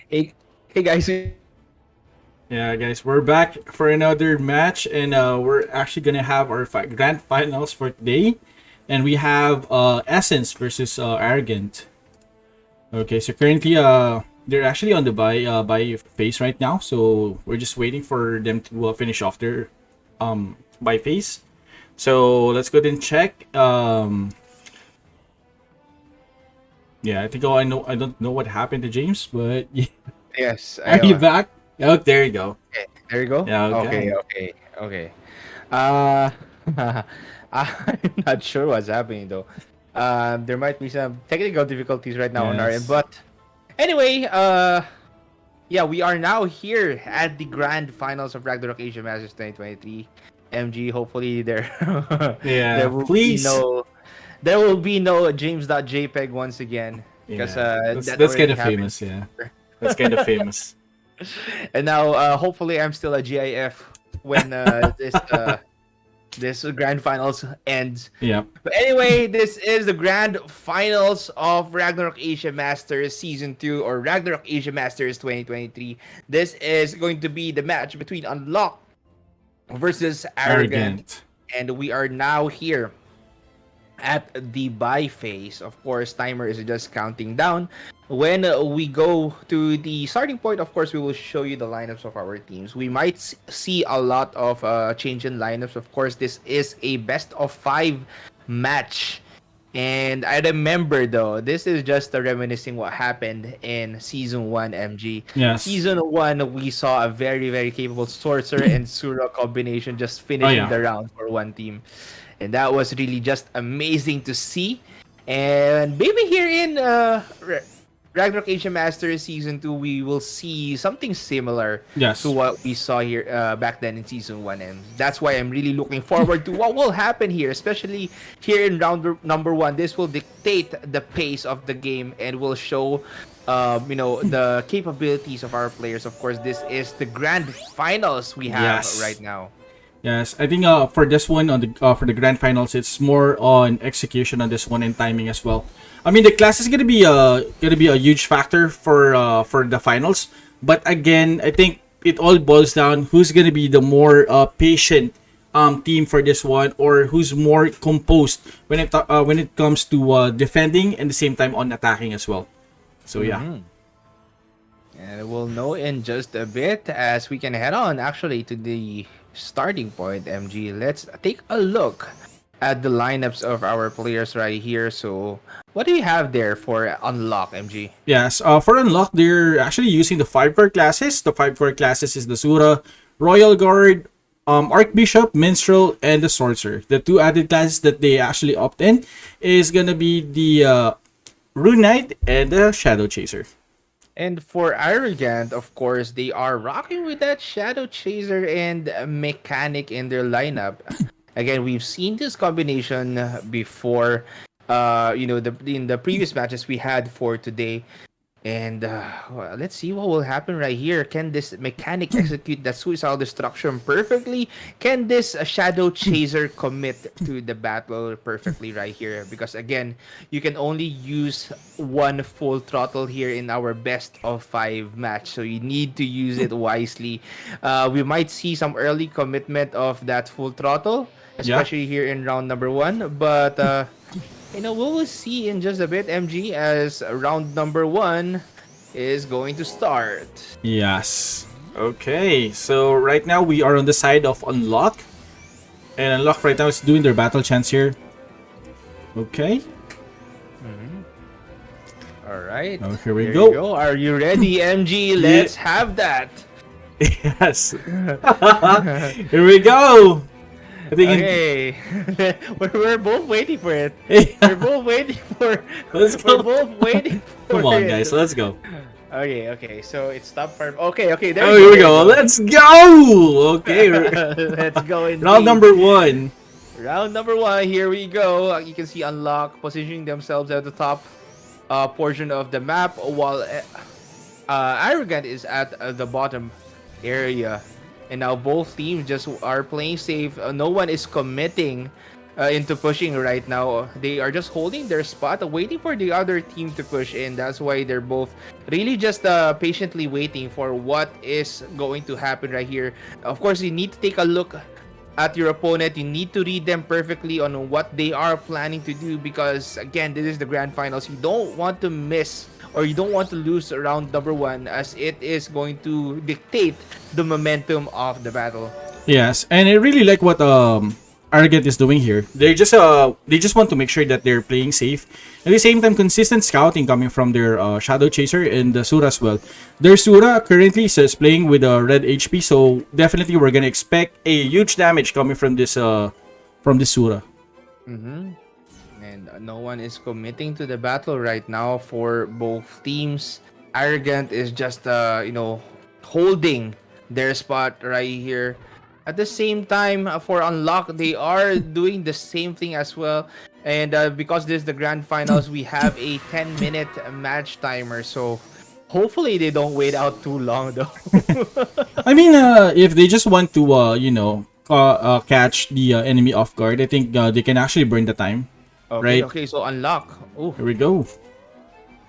Hey, hey guys. Yeah, guys, we're back for another match, and we're actually gonna have our grand finals for today, and we have Essence versus Arrogant. Okay, so currently, they're actually on the buy phase right now, so we're just waiting for them to finish off their buy phase. So let's go ahead and check. Yeah, I think I know. I don't know what happened to James, but Yes, are I you back? Oh, there you go. okay. There you go. Yeah, Okay, okay. okay, okay. Uh, I'm not sure what's happening though. There might be some technical difficulties right now on our end, Yes. but anyway, yeah, we are now here at the grand finals of Ragnarok Asia Masters 2023. MG, hopefully there there Yeah, will be please. no James.jpg once again because Yeah, that that's kind already of happened. famous. Yeah, that's kind of famous. And now hopefully I'm still a GIF when this grand finals ends. Yeah. But anyway, this is the grand finals of Ragnarok Asia Masters Season 2 or Ragnarok Asia Masters 2023. This is going to be the match between Unlock versus Arrogant. Arrogant. And we are now here at the buy phase. Of course, timer is just counting down. When we go to the starting point, of course, we will show you the lineups of our teams. We might see a lot of change in lineups. Of course, this is a best of 5 match. And I remember though, this is just a reminiscing what happened in season 1 MG. Yes. Season 1, we saw a very, very capable Sorcerer and Sura combination just Oh finishing yeah. the round for one team. And that was really just amazing to see. And maybe here in Ragnarok Asia Masters Season 2, we will see something similar to Yes. what we saw here back then in Season 1. And that's why I'm really looking forward to what will happen here, especially here in number 1. This will dictate the pace of the game and will show the capabilities of our players. Of course, this is the grand finals we have right Yes. now. Yes. I think for this one on the for the grand finals, it's more on execution on this one and timing as well. I mean, the class is gonna be a huge factor for the finals. But again, I think it all boils down who's gonna be the more patient team for this one, or who's more composed when it comes to defending and the same time on attacking as well. So yeah. And we'll know in just a bit as we can head on actually to the starting point, MG. Let's take a look at the lineups of our players right here. So, what do you have there for unlock, MG? Yes, for unlock, they're actually using the 5 core classes. The 5 core classes is the Sura, Royal Guard, Archbishop, Minstrel, and the Sorcerer. The 2 added classes that they actually opt in is gonna be the Rune Knight and the Shadow Chaser. And for Arrogant, of course, they are rocking with that Shadow Chaser and Mechanic in their lineup. Again, we've seen this combination before. In the previous matches we had for today. And well, let's see what will happen right here. Can this mechanic execute that suicidal destruction perfectly? Can this shadow chaser commit to the battle perfectly right here? Because again, you can only use one full throttle here in our best of 5 match, so you need to use it wisely. We might see some early commitment of that full throttle, Yeah. especially here in round number 1, but we will see in just a bit, MG, as round number 1 is going to start. Yes. Okay, so right now we are on the side of Unlock. And Unlock right now is doing their battle chance here. Okay. All right. Oh, here we There go. you go. Are you ready, MG? Let's have that. Yes. Here we go. I think Okay. we're both waiting for it. Yeah. We're both waiting for Let's we're go. both waiting for Come on, it. guys. Let's go. Okay. So it's top farm. Okay. There Oh, you here we go. go. Let's go. Okay. Let's go indeed. Round number 1. Round number 1, here we go. You can see Unlock positioning themselves at the top portion of the map, while Arrogant is at the bottom area. And now both teams just are playing safe. No one is committing into pushing right now. They are just holding their spot, waiting for the other team to push in. That's why they're both really just patiently waiting for what is going to happen right here. Of course, you need to take a look at your opponent. You need to read them perfectly on what they are planning to do, because again, this is the grand finals. You don't want to miss, or you don't want to lose round number one, as it is going to dictate the momentum of the battle. Yes, and I really like what Arrogant is doing here. They just want to make sure that they're playing safe. At the same time, consistent scouting coming from their Shadow Chaser and the Sura as well. Their Sura currently is playing with a red HP, so definitely we're gonna expect a huge damage coming from this Sura. Mm-hmm. And no one is committing to the battle right now for both teams. Arrogant is just, holding their spot right here. At the same time, for Unlock, they are doing the same thing as well. And because this is the grand finals, we have a 10-minute match timer. So hopefully they don't wait out too long, though. I mean, if they just want to, catch the enemy off guard, I think they can actually burn the time, Okay, right? okay. So Unlock. Oh, Here we go.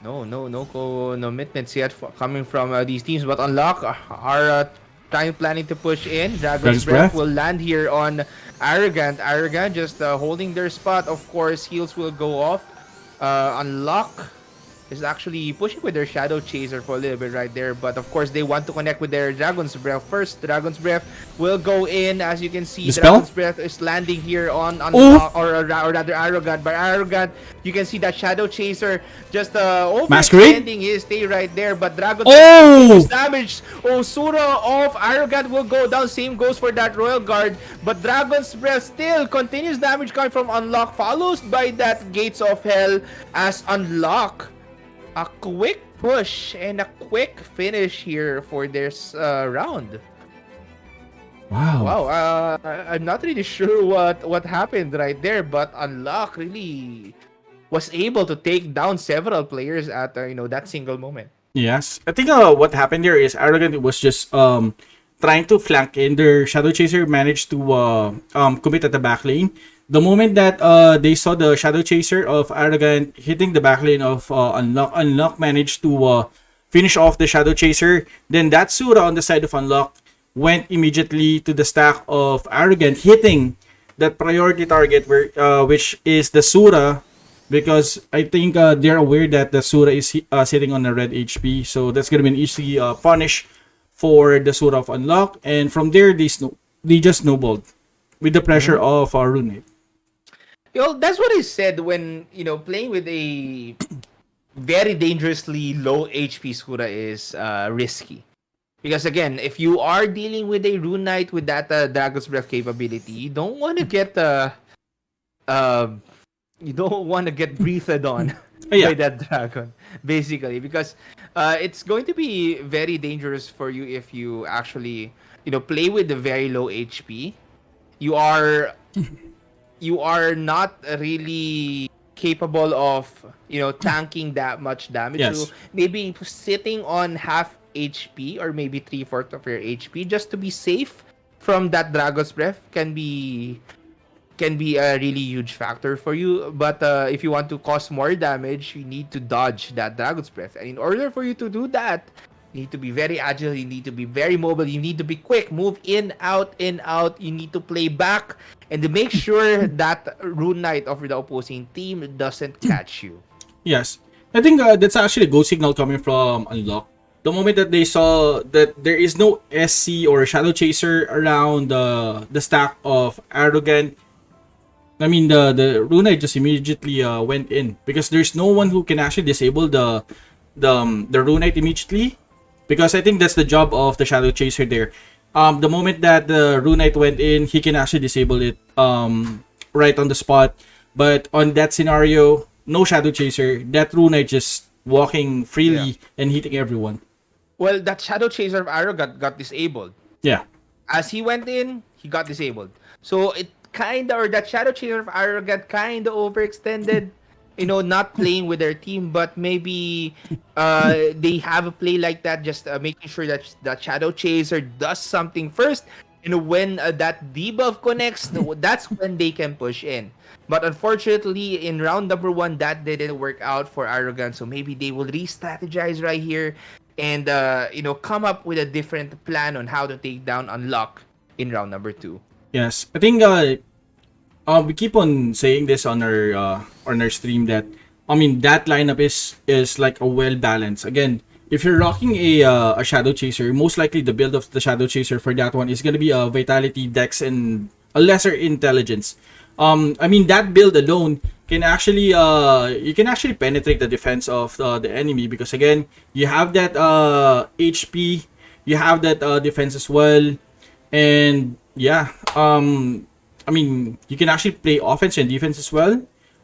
no commitments yet coming from these teams, but Unlock are planning to push in. Dragon's Dragon's Breath Breath. will land here on Arrogant. Arrogant just holding their spot. Of course, heals will go off. Unlock is actually pushing with their Shadow Chaser for a little bit right there, but of course they want to connect with their Dragon's Breath first. Dragon's Breath will go in. As you can see, Dispel? Dragon's Breath is landing here on Oh! or rather Arrogant. But Arrogant, you can see that Shadow Chaser just Masquerade? overextending his stay right there, but Dragon's Oh! Breath damage. Osura of Arrogant will go down. Same goes for that Royal Guard, but Dragon's Breath still continues damage coming from Unlock, follows by that Gates of Hell as Unlock. A quick push and a quick finish here for this round. Wow. Wow, I'm not really sure what happened right there, but Unlock really was able to take down several players at that single moment. Yes. I think what happened there is Arrogant was just trying to flank in. Their Shadow Chaser managed to commit at the back lane. The moment that they saw the Shadow Chaser of Arrogant hitting the back lane of Unlock, Unlock managed to finish off the Shadow Chaser. Then that Sura on the side of Unlock went immediately to the stack of Arrogant, hitting that priority target which is the Sura, because I think they're aware that the Sura is sitting on a red HP, so that's gonna be an easy punish for the Sura of Unlock, and from there they just snowballed with the pressure of Rune. That's what I said when playing with a very dangerously low HP Skura is risky. Because again, if you are dealing with a Rune Knight with that Dragon's Breath capability, you don't want to get uh, you don't want to get breathed on Yeah. by that dragon, basically, because it's going to be very dangerous for you if you actually play with a very low HP. You are not really capable of tanking that much damage. Yes. So maybe sitting on half HP or maybe 3/4 of your HP just to be safe from that Dragon's Breath can be a really huge factor for you. But if you want to cause more damage, you need to dodge that Dragon's Breath. And in order for you to do that, you need to be very agile, you need to be very mobile, you need to be quick, move in, out, you need to play back, and to make sure that Rune Knight of the opposing team doesn't catch you. Yes. I think that's actually a go signal coming from Unlock. The moment that they saw that there is no SC or Shadow Chaser around the stack of Arrogant, I mean the Rune just immediately went in, because there's no one who can actually disable the Rune immediately, because I think that's the job of the Shadow Chaser there. The moment that the Rune Knight went in, he can actually disable it right on the spot. But on that scenario, no Shadow Chaser, that Rune Knight just walking freely and hitting everyone. Well, that Shadow Chaser of Arrogant got disabled. Yeah. As he went in, he got disabled. So it or that Shadow Chaser of Arrogant kinda overextended. Not playing with their team, but maybe they have a play like that, just making sure that Shadow Chaser does something first, when that debuff connects, that's when they can push in. But unfortunately, in round number one, that didn't work out for Arrogant. So maybe they will re-strategize right here and come up with a different plan on how to take down Unlock in round number two. Yes, I think we keep on saying this on our stream that I mean that lineup is like a well balanced. Again, if you're rocking a Shadow Chaser, most likely the build of the Shadow Chaser for that one is gonna be a Vitality, Dex, and a lesser Intelligence. I mean that build alone can actually you can actually penetrate the defense of the enemy because again you have that HP, you have that defense as well, and yeah I mean, you can actually play offense and defense as well.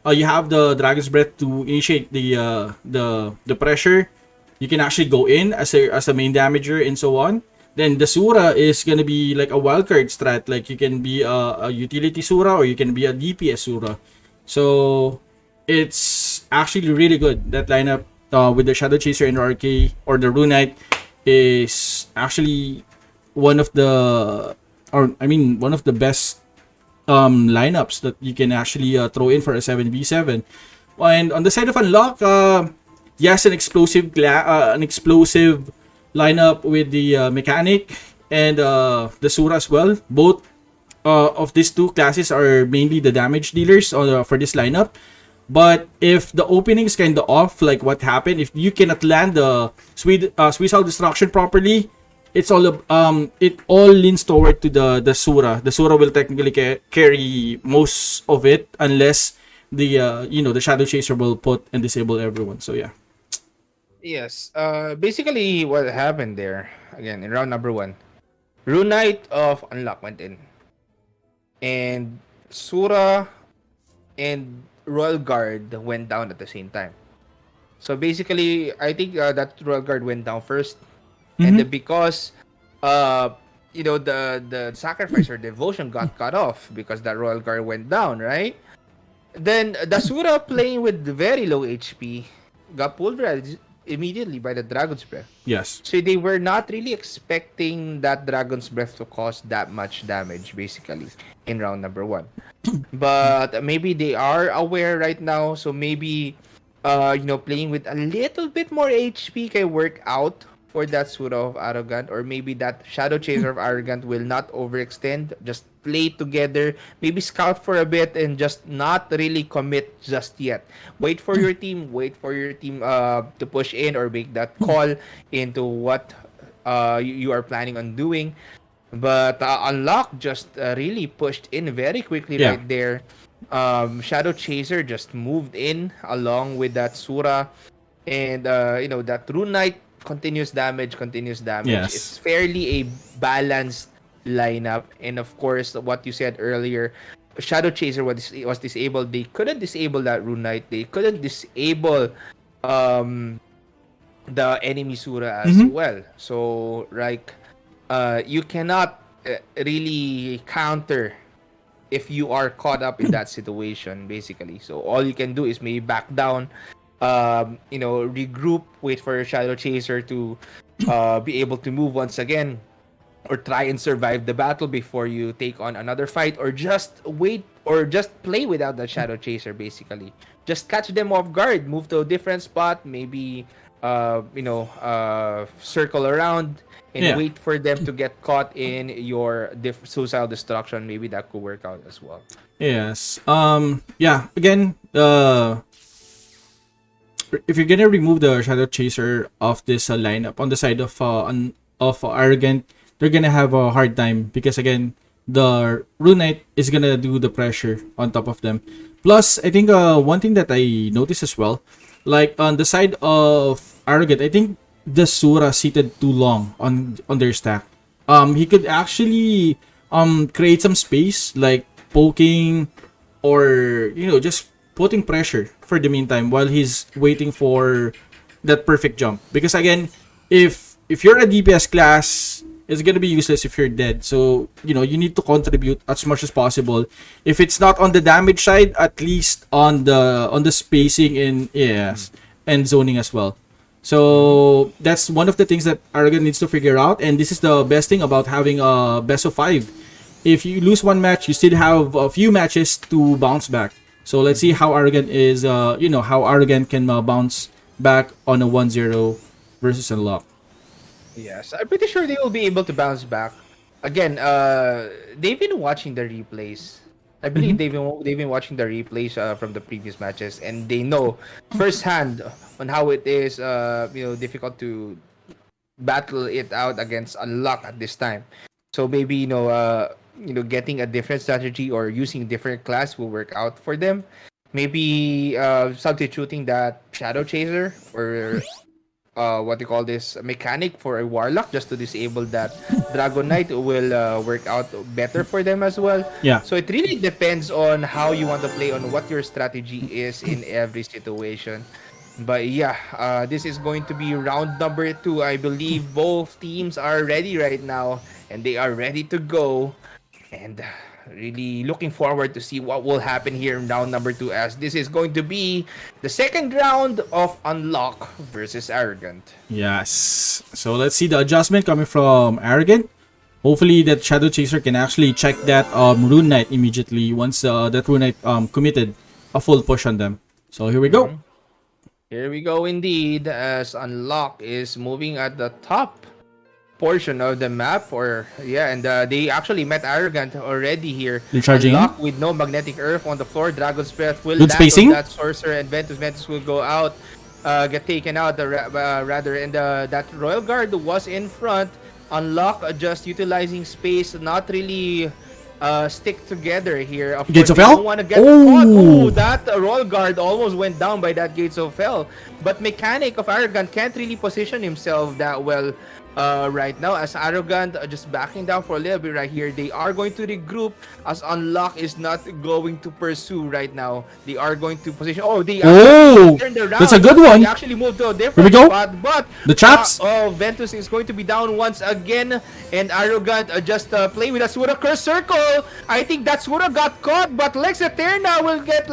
You have the Dragon's Breath to initiate the pressure. You can actually go in as a main damager and so on. Then the Sura is gonna be like a wildcard strat. Like you can be a utility Sura or you can be a DPS Sura. So it's actually really good. That lineup with the Shadow Chaser and RK or the Runite is actually one of the one of the best lineups that you can actually throw in for a 7v7. And on the side of Unlock, yes, an explosive lineup with the mechanic and the Sura as well. Both of these two classes are mainly the damage dealers for this lineup. But if the opening is kind of off, like what happened, if you cannot land the Squeeze Out Destruction properly, it all leans toward to the Sura. The Sura will technically carry most of it unless the Shadow Chaser will put and disable everyone. So yeah. Yes. Basically, what happened there again in round number one, Rune Knight of Unlock went in, and Sura and Royal Guard went down at the same time. So basically, I think that Royal Guard went down first, and Mm-hmm. because the sacrifice or devotion got cut off because that Royal Guard went down, right? Then the Sura playing with very low HP got pulverized immediately by the Dragon's Breath. Yes. So they were not really expecting that Dragon's Breath to cause that much damage, basically, in round number one. But maybe they are aware right now, so maybe, playing with a little bit more HP can work out for that Sura of Arrogant, or maybe that Shadow Chaser of Arrogant will not overextend, just play together, maybe scout for a bit and just not really commit just yet. Wait for your team, to push in or make that call into what you are planning on doing. But Unlock just really pushed in very quickly Yeah. right there. Shadow Chaser just moved in along with that Sura, and that Rune Knight continuous damage. It's Yes. fairly a balanced lineup, and of course, what you said earlier, Shadow Chaser was disabled. They couldn't disable that Rune Knight. They couldn't disable um the enemy Sura as Mm-hmm. well. So like you cannot really counter if you are caught up in that situation, basically. So all you can do is maybe back down, regroup, wait for your Shadow Chaser to be able to move once again, or try and survive the battle before you take on another fight, or just wait, or just play without the Shadow Chaser, basically. Just catch them off guard, move to a different spot, maybe circle around and Yeah. wait for them to get caught in your suicidal destruction. Maybe that could work out as well. Yes. Yeah. Again, if you're gonna remove the Shadow Chaser of this lineup on the side of Arrogant, they're gonna have a hard time because again, the Rune Knight is gonna do the pressure on top of them. Plus, I think one thing that I noticed as well, like on the side of Arrogant, I think the Sura seated too long on their stack. He could actually create some space like poking or just putting pressure for the meantime while he's waiting for that perfect jump. Because again, if you're a DPS class, it's gonna be useless if you're dead. So you need to contribute as much as possible. If it's not on the damage side, at least on the spacing and yes, and zoning as well. Mm-hmm. So that's one of the things that Arrogant needs to figure out, and this is the best thing about having a best of five. If you lose one match, you still have a few matches to bounce back. So let's see Mm-hmm. how Arrogant is. How Arrogant can bounce back on a 1-0 versus Unlock. Yes, I'm pretty sure they will be able to bounce back. Again, they've been watching the replays. I believe Mm-hmm. they've been watching the replays from the previous matches, and they know firsthand on how it is, difficult to battle it out against Unlock at this time. So maybe getting a different strategy or using different class will work out for them. Maybe substituting that Shadow Chaser or what you call this mechanic for a warlock just to disable that dragon knight will work out better for them as well. Yeah. So it really depends on how you want to play, on what your strategy is in every situation. But yeah, this is going to be round number two. I believe both teams are ready right now and they are ready to go, and really looking forward to see what will happen here in round number two, as this is going to be the second round of Unlock versus Arrogant. Yes. So let's see the adjustment coming from Arrogant. Hopefully that Shadow Chaser can actually check that Rune Knight immediately once that Rune Knight committed a full push on them. So here we go. Mhm. Here we go indeed, as Unlock is moving at the top portion of the map, or yeah, and they actually met Arrogant already here. They're charging in. Unlock with no magnetic earth on the floor. Dragon's breath will Good land on spacing. that sorcerer, and Ventus will go out, get taken out, rather, and that Royal Guard was in front. Unlock just utilizing space, not really stick together here. Of Gates course, of they don't Hell. want to get caught. Oh, Oh. that Royal Guard almost went down by that Gates of Hell. But Mechanic of Arrogant can't really position himself that well right now, as Arrogant just backing down for a little bit right here. They are going to regroup, as Unlock is not going to pursue right now. They are going to position. Oh, they actually Oh. turned That's a around. good They one. actually moved to a Here we different go. spot, but The traps. Ventus is going to be down once again, and Arrogant just play with Asura Curse Circle. I think that Sura got caught, but Lex Eterna will get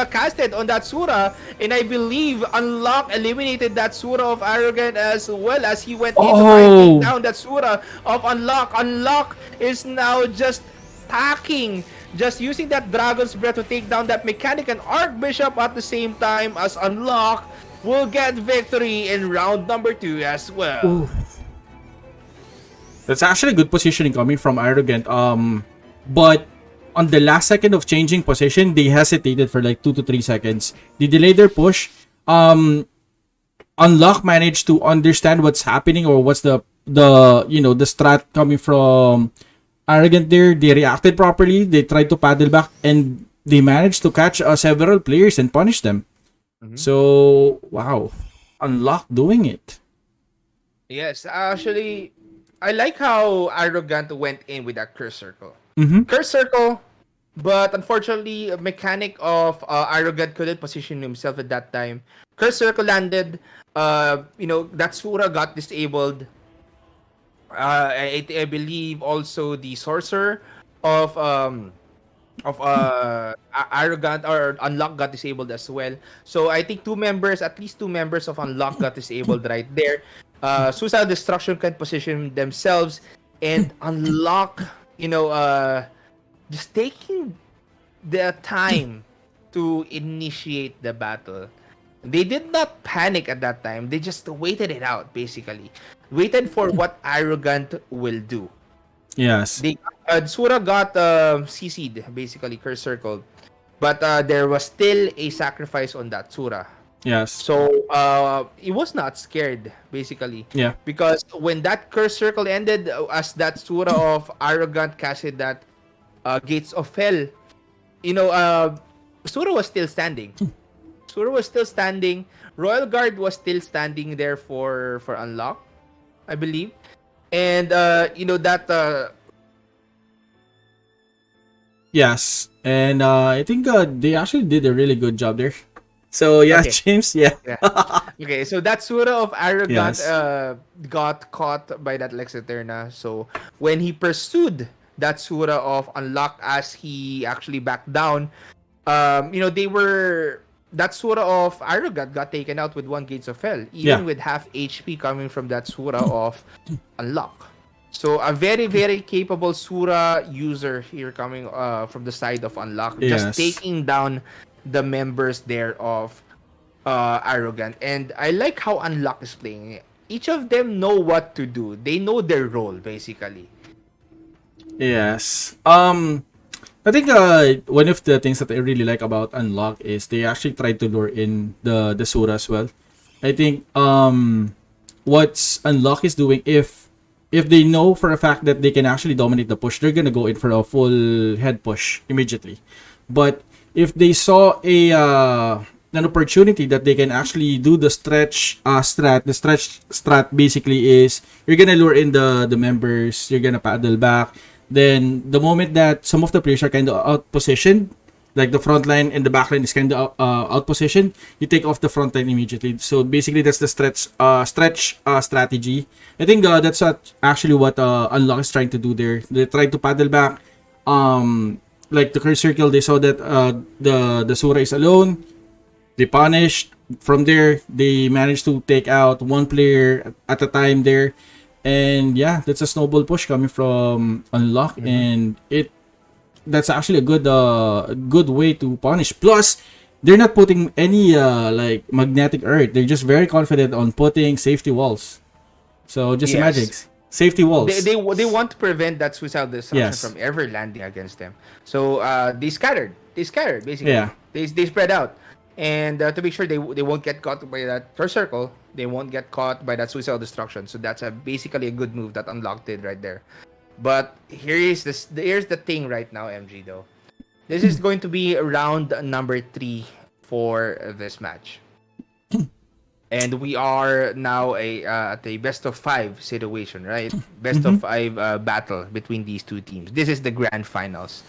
casted on that Sura, and I believe Unlock eliminated that Sura of Arrogant as well, as he went in to try and take Oh. down that Sura of Unlock. Unlock is now just attacking, just using that Dragon's Breath to take down that Mechanic and Archbishop at the same time, as Unlock will get victory in round number two as well. Ooh. That's actually good positioning coming from Arrogant. But on the last second of changing position, they hesitated for like 2 to 3 seconds. They delayed their push. Unlock managed to understand what's happening, or what's the strat coming from Arrogant there. They reacted properly. They tried to paddle back, and they managed to catch several players and punish them. Mhm. So wow, Unlock doing it. Yes, actually, I like how Arrogant went in with that Curse Circle. Mm-hmm. Curse Circle, but unfortunately, a Mechanic of Arrogant couldn't position himself at that time. Curse Circle landed. That Sura got disabled. I believe also the Sorcerer of Arrogant or Unlock got disabled as well. So I think at least two members of Unlock got disabled right there. Suicidal Destruction can position themselves, and Unlock, just taking the time to initiate the battle. They did not panic at that time. They just waited it out, basically. Waited for what Arrogant will do. Yes. They Sura got CC'd, basically curse circled, but there was still a sacrifice on that Sura. Yes. So he was not scared, basically, Yeah. because when that curse circle ended, as that Sura of Arrogant casted that Gates of Hell, you know, Sura was still standing. Sura was still standing. Royal Guard was still standing there for unlock, I believe, and that Yes. And I think they actually did a really good job there. So yeah, okay. James. Yeah. Yeah. Okay, so that Sura of Arrogant Yes. got caught by that Lex Eterna. So when he pursued that Sura of Unlock, as he actually backed down, they were that Sura of Arrogant got taken out with one Gates of Hell, Yeah. even with half HP coming from that Sura of Unlock. So a very, very capable Sura user here coming from the side of Unlock, just Yes. taking down the members there of Arrogant. And I like how Unlock is playing. Each of them know what to do. They know their role, basically. Yes. I think one of the things that I really like about Unlock is they actually try to lure in the Sura as well. I think what's Unlock is doing, if they know for a fact that they can actually dominate the push, they're gonna go in for a full head push immediately. But if they saw a an opportunity that they can actually do the stretch strat, the stretch strat basically is you're gonna lure in the members, you're gonna paddle back. Then the moment that some of the players are kind of out positioned, like the front line and the back line is kind of out position, you take off the front line immediately. So basically that's the stretch strategy. I think that's actually what Unlock is trying to do there. They try to paddle back, like the curse circle. They saw that the Sura is alone. They punished. From there, they managed to take out one player at a time there. And yeah, that's a snowball push coming from Unlock, Mm-hmm. and that's actually a good way to punish. Plus, they're not putting any like magnetic earth. They're just very confident on putting safety walls. So just imagine Yes. safety They, walls. they they want to prevent that suicidal destruction Yes. from ever landing against them. So they scattered. They scattered basically. Yeah. They spread out, and to make sure they won't get caught by that first circle. They won't get caught by that suicidal destruction. So that's basically a good move that Unlocked did right there. But here's the thing right now, MG though. This is going to be round number 3 for this match. And we are now at a best of 5 situation, right? Best of Mm-hmm. 5 battle between these two teams. This is the grand finals.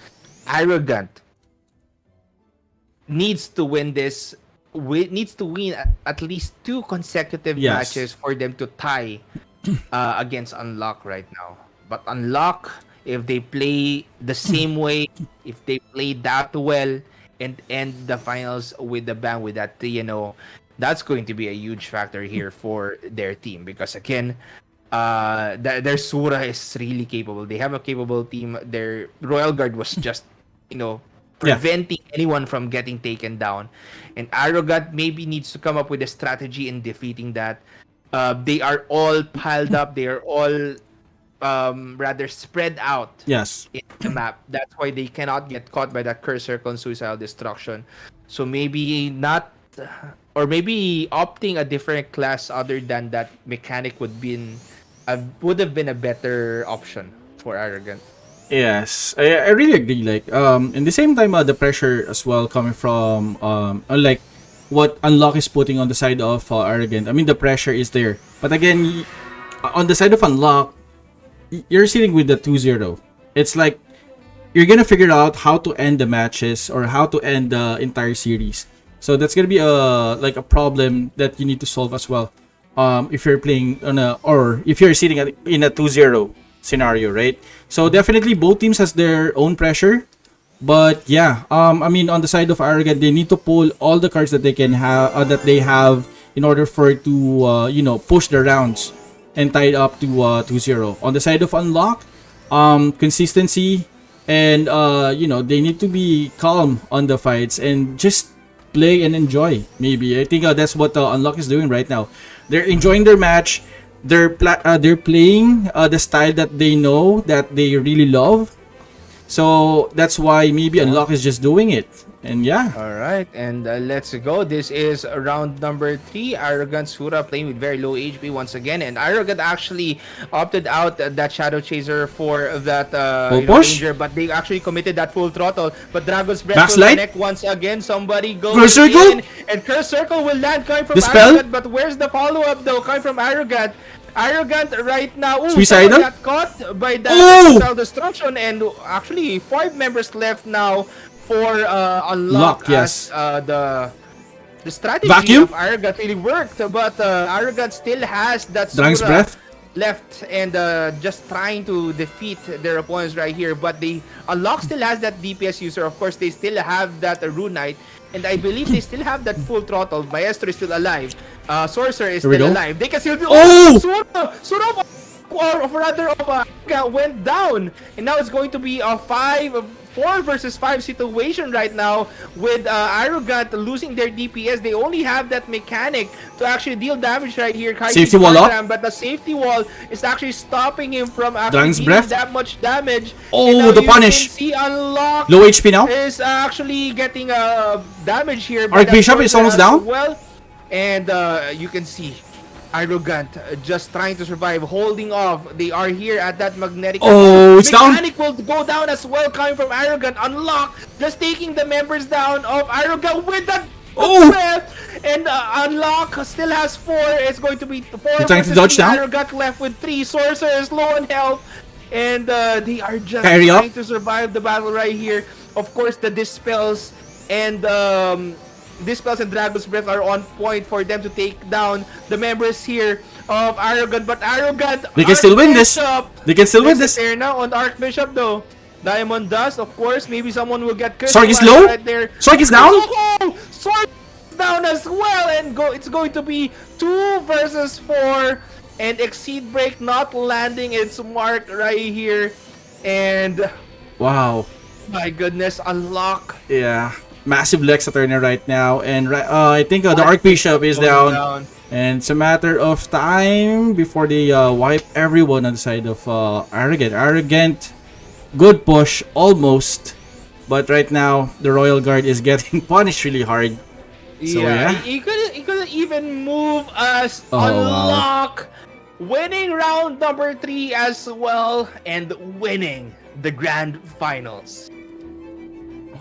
Arrogant needs to win this. Needs to win at least 2 consecutive Yes. matches for them to tie against Unlock right now. But Unlock, if they play the same way, if they play that well, and end the finals with the bang with that 3-0, that's going to be a huge factor here for their team. Because again, their Sura is really capable. They have a capable team. Their Royal Guard was just, you know, Yeah. preventing anyone from getting taken down. And Arrogant maybe needs to come up with a strategy in defeating that. They are all piled up. They are all rather spread out Yes. in the map. That's why they cannot get caught by that curse circle and suicidal destruction. So maybe not, or maybe opting a different class other than that mechanic would have been a better option for Arrogant. Yes, I really agree. Like, in the same time, the pressure as well coming from, unlike what Unlock is putting on the side of Arrogant. I mean, the pressure is there. But again, on the side of Unlock, you're sitting with the 2-0. It's like, you're gonna figure out how to end the matches or how to end the entire series. So that's gonna be a problem that you need to solve as well. If you're playing on or if you're sitting in a 2-0 scenario, right? So definitely both teams has their own pressure. But yeah, I mean on the side of Arrogant, they need to pull all the cards that they can have that they have in order for it to push the rounds and tie it up to 2-0. On the side of Unlock, consistency and they need to be calm on the fights and just play and enjoy. Maybe I think that's what Unlock is doing right now. They're enjoying their match. They're playing the style that they know that they really love. So that's why maybe Unlock is just doing it. And yeah, All right, and let's go. This is round number 3. Arrogant Sura playing with very low HP once again, and Arrogant actually opted out that Shadow Chaser for that full push, Ranger, but they actually committed that full throttle. But Dragon's Breath will backslide, connect once again. Somebody goes curse circle, in, and Curse Circle will land coming from dispel, Arrogant. But where's the follow up though? Coming from Arrogant. Arrogant right now. Ooh, someone suicidal. got caught by that Oh, cell destruction, and actually 5 members left now for lock, Unlock as yes. the strategy Vacuum, of Arrogant really worked, but Arrogant still has that Dragon's Sura breath. left and just trying to defeat their opponents right here. But they Unlock still has that DPS user. Of course, they still have that Rune Knight. And I believe they still have that full throttle. Maestro is still alive. Sorcerer is Here we still go. alive. They can still do. Oh! Oh! Went down, and now it's going to be a 4 versus 5 situation right now with Arrogant losing their DPS. They only have that mechanic to actually deal damage right here. Safety wall up. But the safety wall is actually stopping him from actually Dragon's dealing Breath. that much damage. Oh, And now the you punish. can see Unlock Low HP now. is actually getting damage here. Archbishop is almost down. Well, and you can see Arrogant just trying to survive, holding off. They are here at that magnetic. Oh, it's down. Mechanic will go down as well, coming from Arrogant. Unlock, just taking the members down of Arrogant with that. Oh! And Unlock still has 4. It's going to be 4 You're trying to versus dodge 3. now? Arrogant left with 3. Sorcerer is low on health. And they are just Carry up. trying to survive the battle right here. Of course, the Dispels and Dragon's Breath are on point for them to take down the members here of Arrogant. But Arrogant, They can still win this. Archbishop, They can still win there's this. a tear now on Archbishop though. Diamond Dust, of course. Maybe someone will get cursed. Sorg is low. Right there. Sorg is down. Oh, Sorg is down as well, and it's going to be 2 versus 4, and Exceed Break not landing its mark right here, and Wow. my goodness, Unlock. Yeah. Massive Lex Turner right now, and I think the Archbishop is down, and it's a matter of time before they wipe everyone on the side of Arrogant. Arrogant, good push, almost, but right now the Royal Guard is getting punished really hard. So, yeah. He couldn't even move us. Oh, wow. Unlock, winning round number 3 as well, and winning the grand finals.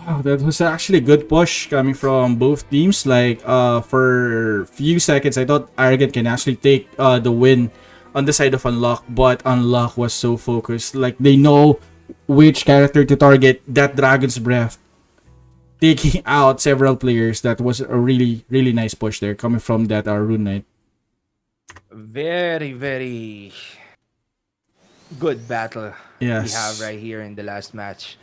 Wow, that was actually a good push coming from both teams. Like, for few seconds, I thought Arrogant can actually take the win on the side of Unlock, but Unlock was so focused. Like, they know which character to target. That Dragon's Breath, taking out several players. That was a really, really nice push there coming from that Rune Knight. Very, very good battle Yes. we have right here in the last match.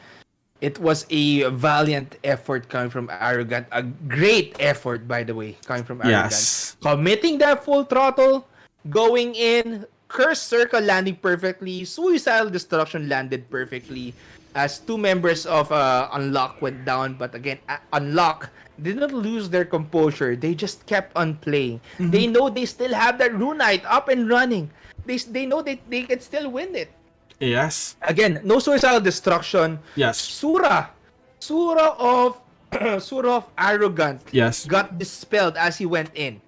It was a valiant effort coming from Arrogant. A great effort, by the way, coming from Arrogant. Yes. Committing that full throttle, going in, Curse Circle landing perfectly, Suicidal Destruction landed perfectly, as 2 members of Unlock went down. But again, Unlock did not lose their composure. They just kept on playing. They know they still have that Rune Knight up and running. They know that they can still win it. Yes. Again, no Suicidal Destruction. Yes. Sura of Sura of Arrogant Yes. got dispelled as he went in.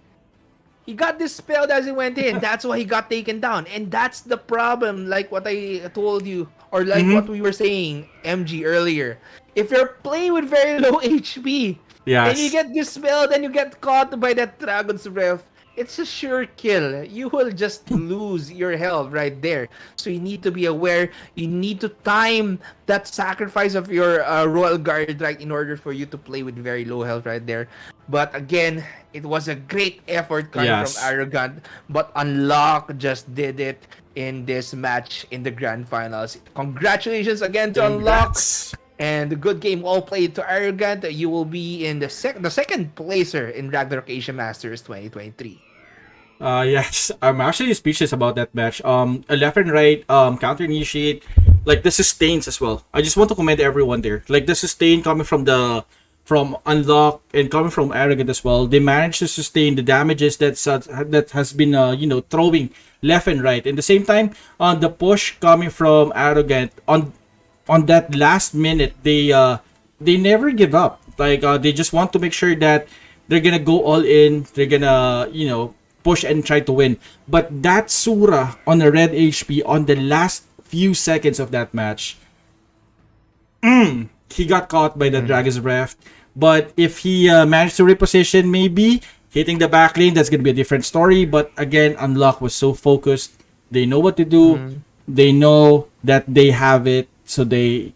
He got dispelled as he went in. That's why he got taken down. And that's the problem, like what I told you, or like what we were saying, MG, earlier. If you're playing with very low HP, Yes. and you get dispelled and you get caught by that Dragon's Breath, it's a sure kill. You will just lose your health right there. So you need to be aware. You need to time that sacrifice of your Royal Guard right in order for you to play with very low health right there. But again, it was a great effort coming Yes. from Arrogant. But Unlock just did it in this match in the grand finals. Congratulations again to Unlock. Congrats. And the good game all played to Arrogant. You will be in the second placer in Ragnarok Asia Masters 2023. Yes, I'm actually speechless about that match. A left and right counter initiate, like the sustains as well. I just want to commend everyone there. Like the sustain coming from Unlock and coming from Arrogant as well. They managed to sustain the damages that has been throwing left and right. In the same time, the push coming from Arrogant on that last minute, they never give up. Like they just want to make sure that they're gonna go all in. They're gonna push and try to win. But that Sura on the red HP on the last few seconds of that match, he got caught by the Dragon's Breath. But if he managed to reposition, maybe hitting the back lane, that's gonna be a different story. But again, Unlock was so focused. They know what to do. They know that they have it, so they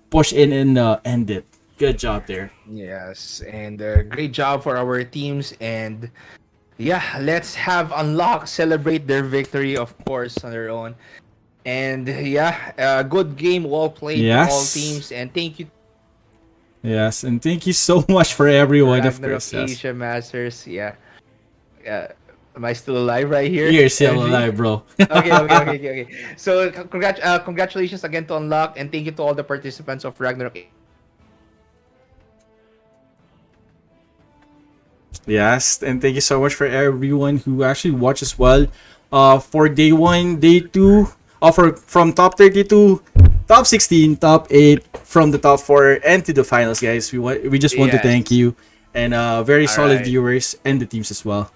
push in and end it. Good job there. Yes, and great job for our teams. And yeah, let's have Unlock celebrate their victory, of course, on their own. And yeah, good game, well played to all Yes. teams. And thank you, Yes, and thank you so much for everyone, of Ragnarok course. Yes. Asia Masters. Yeah, am I still alive right here, You're still MG? alive, bro. Okay. So, congratulations again to Unlock, and thank you to all the participants of Ragnarok. Yes, and thank you so much for everyone who actually watched as well. For day one, day two, for from top 32, top 16, top 8, from the top 4, and to the finals, guys. We just want to thank Yes. you, and very All solid right. viewers and the teams as well.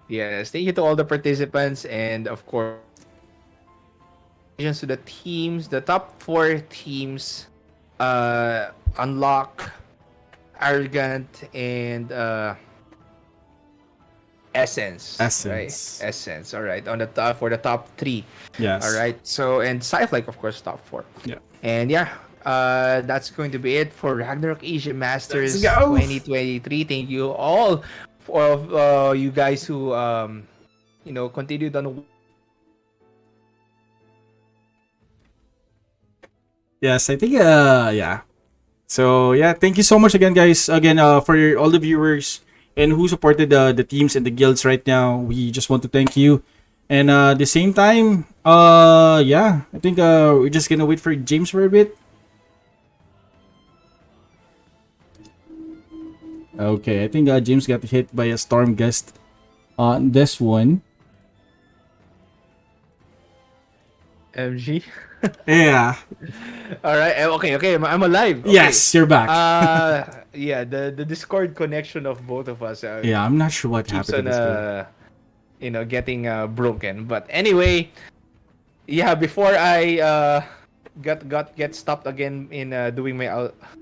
Yes. Thank you to all the participants, and of course, to the teams, the top four teams, Unlock, Arrogant, and Essence, right? Essence. Essence. All right. On the top for the top three. All Yes. right. So and Sci-Like, of course, top four. Yeah. And yeah, that's going to be it for Ragnarok Asia Let's Masters go. 2023. Thank you all for you guys who continued on. Yes, I think yeah. So yeah, thank you so much again, guys. Again, for all the viewers and who supported the teams and the guilds right now. We just want to thank you. And the same time, yeah, I think we're just gonna wait for James for a bit. Okay, I think James got hit by a storm gust on this one. MG. Yeah. All right. Okay. I'm alive. Okay. Yes, you're back. Yeah. The Discord connection of both of us Yeah, I'm not sure what keeps happened to on this game. getting broken. But anyway, yeah. Before I get stopped again in doing my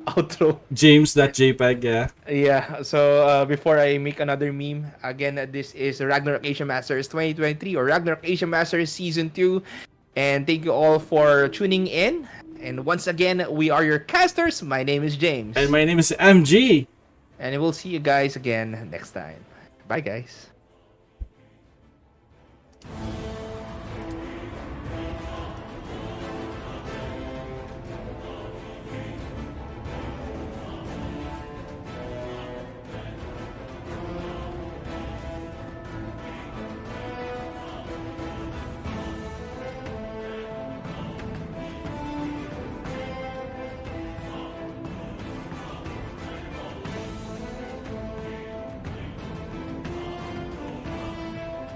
outro. James, that JPEG, yeah. Yeah. So before I make another meme again, this is Ragnarok Asia Masters 2023 or Ragnarok Asia Masters Season 2. And thank you all for tuning in. And once again, we are your casters. My name is James. And my name is MG. And we'll see you guys again next time. Bye, guys.